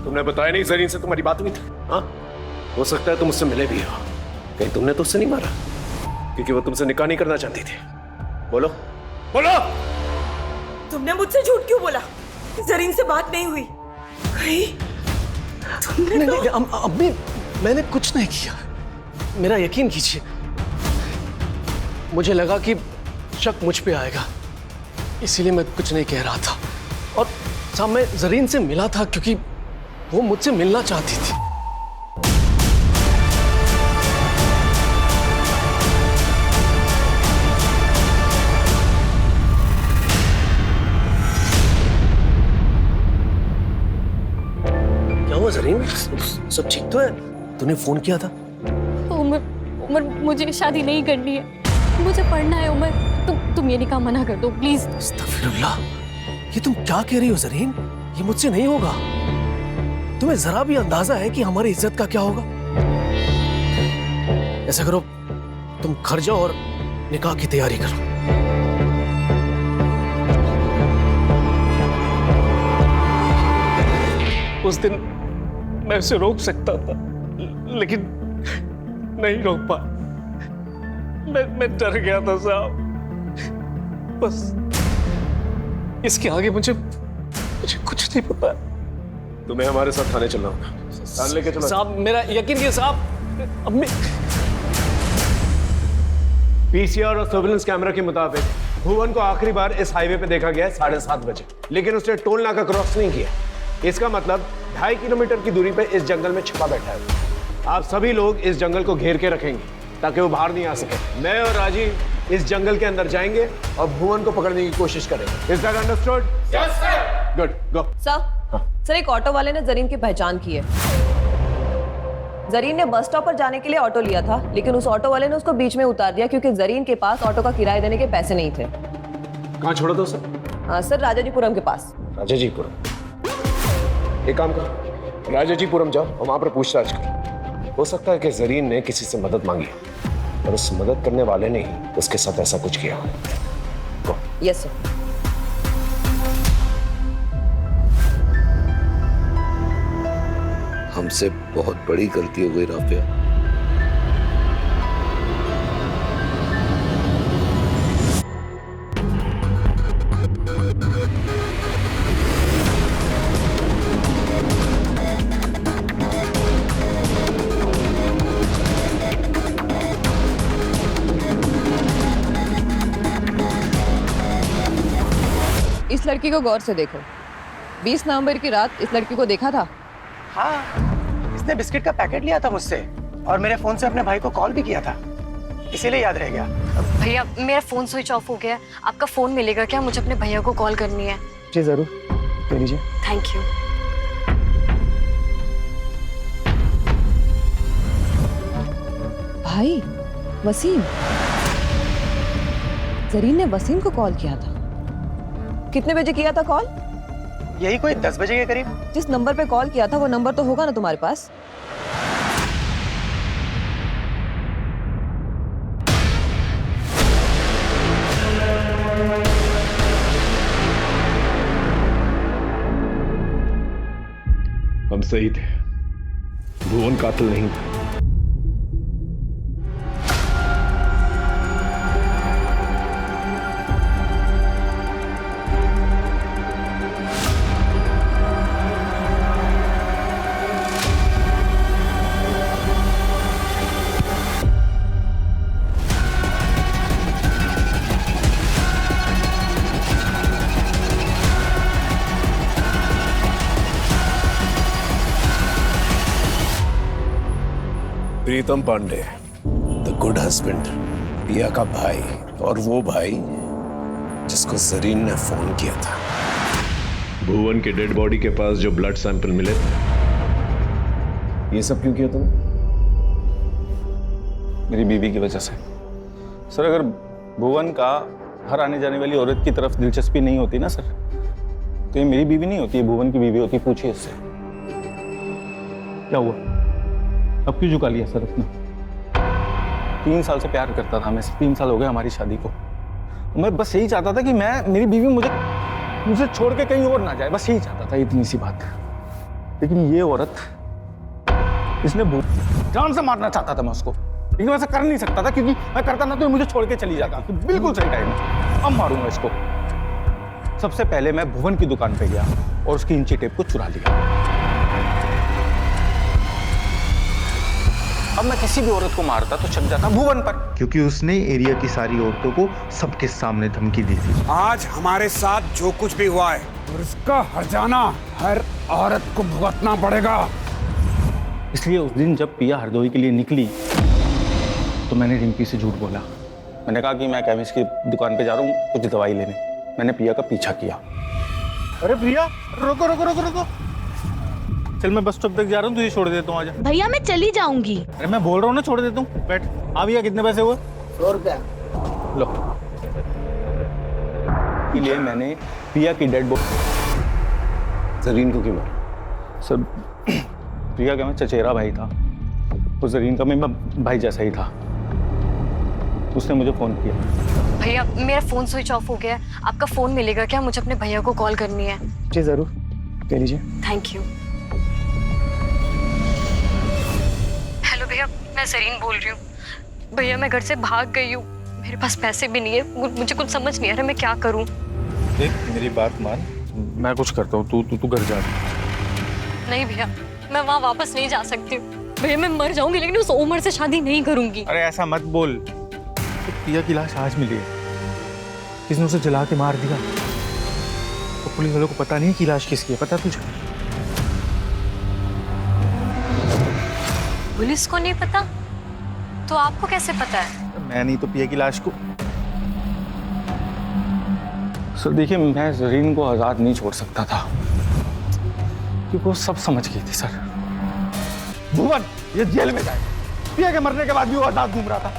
तुमने बताया नहीं जरीन से तुम्हारी बात हुई थी? हाँ, हो सकता है तुम उससे मिले भी हो, कहीं तुमने तो उससे नहीं मारा, क्योंकि वो तुमसे निकाह नहीं करना चाहती थी। बोलो बोलो। तुमने मुझसे झूठ क्यों बोला? जरीन से बात नहीं हुई? तुमने नहीं, अम्मी मैंने कुछ नहीं किया, मेरा यकीन कीजिए। मुझे लगा कि शक मुझ पे आएगा, इसीलिए मैं कुछ नहीं कह रहा था। और साहब मैं जरीन से मिला था क्योंकि वो मुझसे मिलना चाहती थी। क्या हुआ जरीन, सब ठीक तो है? तूने फोन किया था? उमर मुझे शादी नहीं करनी है, मुझे पढ़ना है। उमर तुम ये निकाह मना कर दो प्लीज। अस्तगफिरुल्लाह, ये तुम क्या कह रही हो जरीन? ये मुझसे नहीं होगा। तुम्हें जरा भी अंदाजा है कि हमारी इज्जत का क्या होगा? ऐसा करो, तुम घर जाओ और निकाह की तैयारी करो। उस दिन मैं उसे रोक सकता था, लेकिन नहीं रोक पा। मैं डर गया था साहब, बस इसके आगे मुझे कुछ नहीं पता। तुम्हें हमारे साथ थाने चलना होगा। लेके चलो साहब, मेरा यकीन कीजिए साहब। अब पीसीआर और सर्विलेंस कैमरा के मुताबिक भुवन को आखिरी बार इस हाईवे पे देखा गया है 7:30 बजे, लेकिन उसने टोल नाका क्रॉस नहीं किया। इसका मतलब 2.5 किलोमीटर की दूरी पे इस जंगल में छिपा बैठा है। आप सभी लोग इस जंगल को घेर के रखेंगे ताकि वो बाहर नहीं आ सके। मैं और राजीव इस जंगल के अंदर जाएंगे और भुवन को पकड़ने की कोशिश करेंगे। Is that understood? Yes sir. Good, go. Sir एक ऑटो वाले ने जरीन की पहचान की है। जरीन ने बस स्टॉप पर जाने के लिए ऑटो लिया था, लेकिन उस ऑटो वाले ने उसको बीच में उतार दिया क्योंकि जरीन के पास ऑटो का किराया देने के पैसे नहीं थे। कहाँ छोड़ा था सर? हाँ सर, राजाजीपुरम के पास। राजाजीपुरम, एक काम करो, राजाजीपुरम जाओ और वहां पर पूछताछ करो। हो सकता है कि जरीन ने किसी से मदद मांगी और उस मदद करने वाले ने ही उसके साथ ऐसा कुछ किया। Yes sir. हमसे बहुत बड़ी गलती हो गई राफिया। इस लड़की को गौर से देखो। 20 नवंबर की रात इस लड़की को देखा था? हाँ, इसने बिस्किट का पैकेट लिया था मुझसे और मेरे फोन से अपने भाई को कॉल भी किया था, इसीलिए याद रह गया। भैया मेरा फोन स्विच ऑफ हो गया है, आपका फोन मिलेगा क्या? मुझे अपने भैया को कॉल करनी है। जी जरूर, ले लीजिए। Thank you. भाई वसीम, जरीन ने वसीम को कॉल किया था। कितने बजे किया था कॉल? यही कोई 10 बजे के करीब। जिस नंबर पे कॉल किया था वो नंबर तो होगा ना तुम्हारे पास? हम सही थे, भुवन कातिल नहीं था। प्रीतम पांडे, द गुड हस्बैंड, पिया का भाई, और वो भाई जिसको जरीन ने फोन किया था। भुवन के डेड बॉडी के पास जो ब्लड सैंपल मिले थे, ये सब क्यों किया तुमने? मेरी बीवी की वजह से। सर, अगर भुवन का हर आने जाने वाली औरत की तरफ दिलचस्पी नहीं होती ना सर, तो ये मेरी बीवी नहीं होती, ये भुवन की बीवी होती। पूछिए इससे क्या हुआ, अब क्यों झुका लिया सर अपना? 3 साल से प्यार करता था मैं, 3 साल हो गए हमारी शादी को। मैं बस यही चाहता था कि मेरी बीवी मुझे छोड़ के कहीं और ना जाए, बस यही चाहता था, इतनी सी बात। लेकिन ये औरत, इसने जान से मारना चाहता था मैं उसको, लेकिन मैं ऐसा कर नहीं सकता था, क्योंकि मैं करता ना तो मुझे छोड़ के चली जाता। बिल्कुल सही टाइम है, अब मारूंगा इसको। सबसे पहले मैं भुवन की दुकान पे गया और उसकी इंची टेप को चुरा लिया। अब मैं किसी भी औरत को मारता तो चल जाता भुवन पर, क्योंकि उसने एरिया की सारी औरतों को सबके सामने धमकी दी थी। आज हमारे साथ जो कुछ भी हुआ है, और इसका हर्जाना हर औरत को भुगतना पड़ेगा। इसलिए उस दिन जब पिया हरदोई के लिए निकली तो मैंने रिंकी से झूठ बोला। मैंने कहा कि मैं केमिस्ट की दुकान पे जा रहा हूँ कुछ दवाई लेने। मैंने पिया का पीछा किया। अरे प्रिया, रुको रुको रुको रुको, चल मैं बस स्टॉप तक जा रहा हूँ, तुझे छोड़ देता हूँ, आजा। भैया मैं चली जाऊंगी। अरे मैं बोल रहा हूँ ना, छोड़ देता हूँ, बैठ। हाँ भैया, कितने पैसे हुए? 100 रुपया। लो, इसलिए मैंने पिया की डेड बॉडी। जरीन को क्यों मारा? सर, प्रिया का मैं चचेरा भाई था, तो जरीन का मैं भाई जैसा ही था। उसने मुझे फोन किया। भैया मेरा फोन स्विच ऑफ हो गया है, आपका फोन मिलेगा क्या? मुझे अपने भैया को कॉल करनी है। जी जरूर, ले लीजिए। Thank you. हेलो भैया, मैं जरीन बोल रही हूँ। भैया मैं घर से भाग गई हूँ, मेरे पास पैसे भी नहीं है, मुझे कुछ समझ नहीं आ रहा मैं क्या करूँ। देख मेरी बात मान, मैं कुछ करता हूँ, तू घर जा। नहीं भैया, मैं वहाँ वापस नहीं जा सकती हूँ। भैया मैं मर जाऊंगी, लेकिन उस उमर से शादी नहीं करूंगी। अरे ऐसा मत बोल, तो पिया की लाश आज मिली है, किसने उसे जला के मार दिया। तो पुलिस वालों को पता नहीं कि लाश किसकी है, पता तुझे? पुलिस को नहीं पता तो आपको कैसे पता है? मैं नहीं तो पिया की लाश को। सर देखिए, मैं जरीन को आजाद नहीं छोड़ सकता था, क्योंकि वो सब समझ गई थी। सर, भुवन ये जेल में जाए, पिया के मरने के बाद भी वो आजाद घूम रहा था।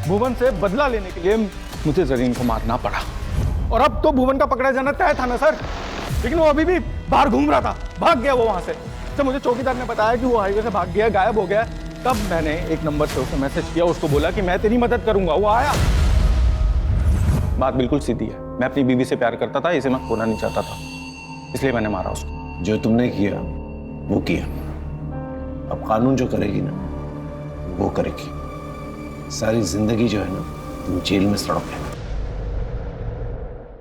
भुवन से बदला लेने के लिए मुझे जरीन को मारना पड़ा, और अब तो भुवन का पकड़ा जाना तय था ना सर, लेकिन वो अभी भी बाहर घूम रहा था, भाग गया वो वहां से। जब मुझे चौकीदार ने बताया कि वो हाईवे से भाग गया, गायब हो गया, तब मैंने एक नंबर से उसे मैसेज किया, उसको बोला कि मैं तेरी मदद करूंगा। वो आया। बात बिल्कुल सीधी है, मैं अपनी बीवी से प्यार करता था, इसे मैं खोना नहीं चाहता था, इसलिए मैंने मारा उसको। जो तुमने किया वो किया, अब कानून जो करेगी ना वो करेगी। सारी जिंदगी जो है ना तुम जेल में सड़ोगे।